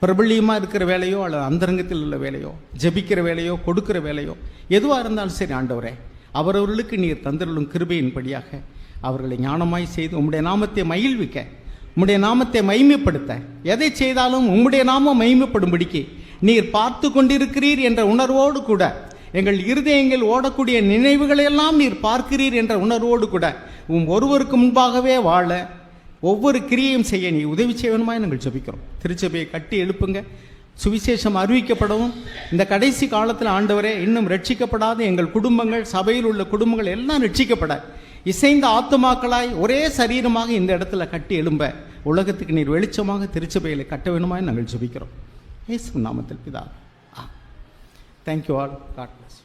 பிரபல்யமாக இருக்கிற வேலையோ அல்லது அந்தரங்கத்தில் உள்ள வேலையோ, ஜெபிக்கிற வேலையோ, கொடுக்கிற வேலையோ, எதுவாக இருந்தாலும் சரி ஆண்டவரே, அவரவர்களுக்கு நீர் தந்திரலும் கிருபையின்படியாக அவர்களை ஞானமாய் செய்து உம்முடைய நாமத்தை மகிழ்விக்க, உம்முடைய நாமத்தை மகிமைப்படுத்த, எதை செய்தாலும் உம்முடைய நாமம் மகிமைப்படும்படிக்கு நீர் பார்த்து கொண்டிருக்கிறீர் என்ற உணர்வோடு கூட, எங்கள் இருதயங்கள் ஓடக்கூடிய நினைவுகளையெல்லாம் நீர் பார்க்கிறீர் என்ற உணர்வோடு கூட ஒருவருக்கு முன்பாகவே வாழ ஒவ்வொரு கிரியையும் செய்ய நீ உதவி செய்வனுமாய் நாங்கள் ஜெபிக்கிறோம். திருச்சபையை கட்டி எழுப்புங்க. சுவிசேஷம் அறிவிக்கப்படவும், இந்த கடைசி காலத்தில் ஆண்டவரே இன்னும் ரட்சிக்கப்படாத எங்கள் குடும்பங்கள், சபையில் உள்ள குடும்பங்கள் எல்லாம் ரட்சிக்கப்பட, இசைந்த ஆத்துமாக்களாய் ஒரே சரீரமாக இந்த இடத்துல கட்டி எழும்ப உலகத்துக்கு நீர் வெளிச்சமாக திருச்சபைகளை கட்ட வேணுமாய் நாங்கள் ஜெபிக்கிறோம். இயேசு நாமத்தில் பிதாவே. Thank you all. God plus.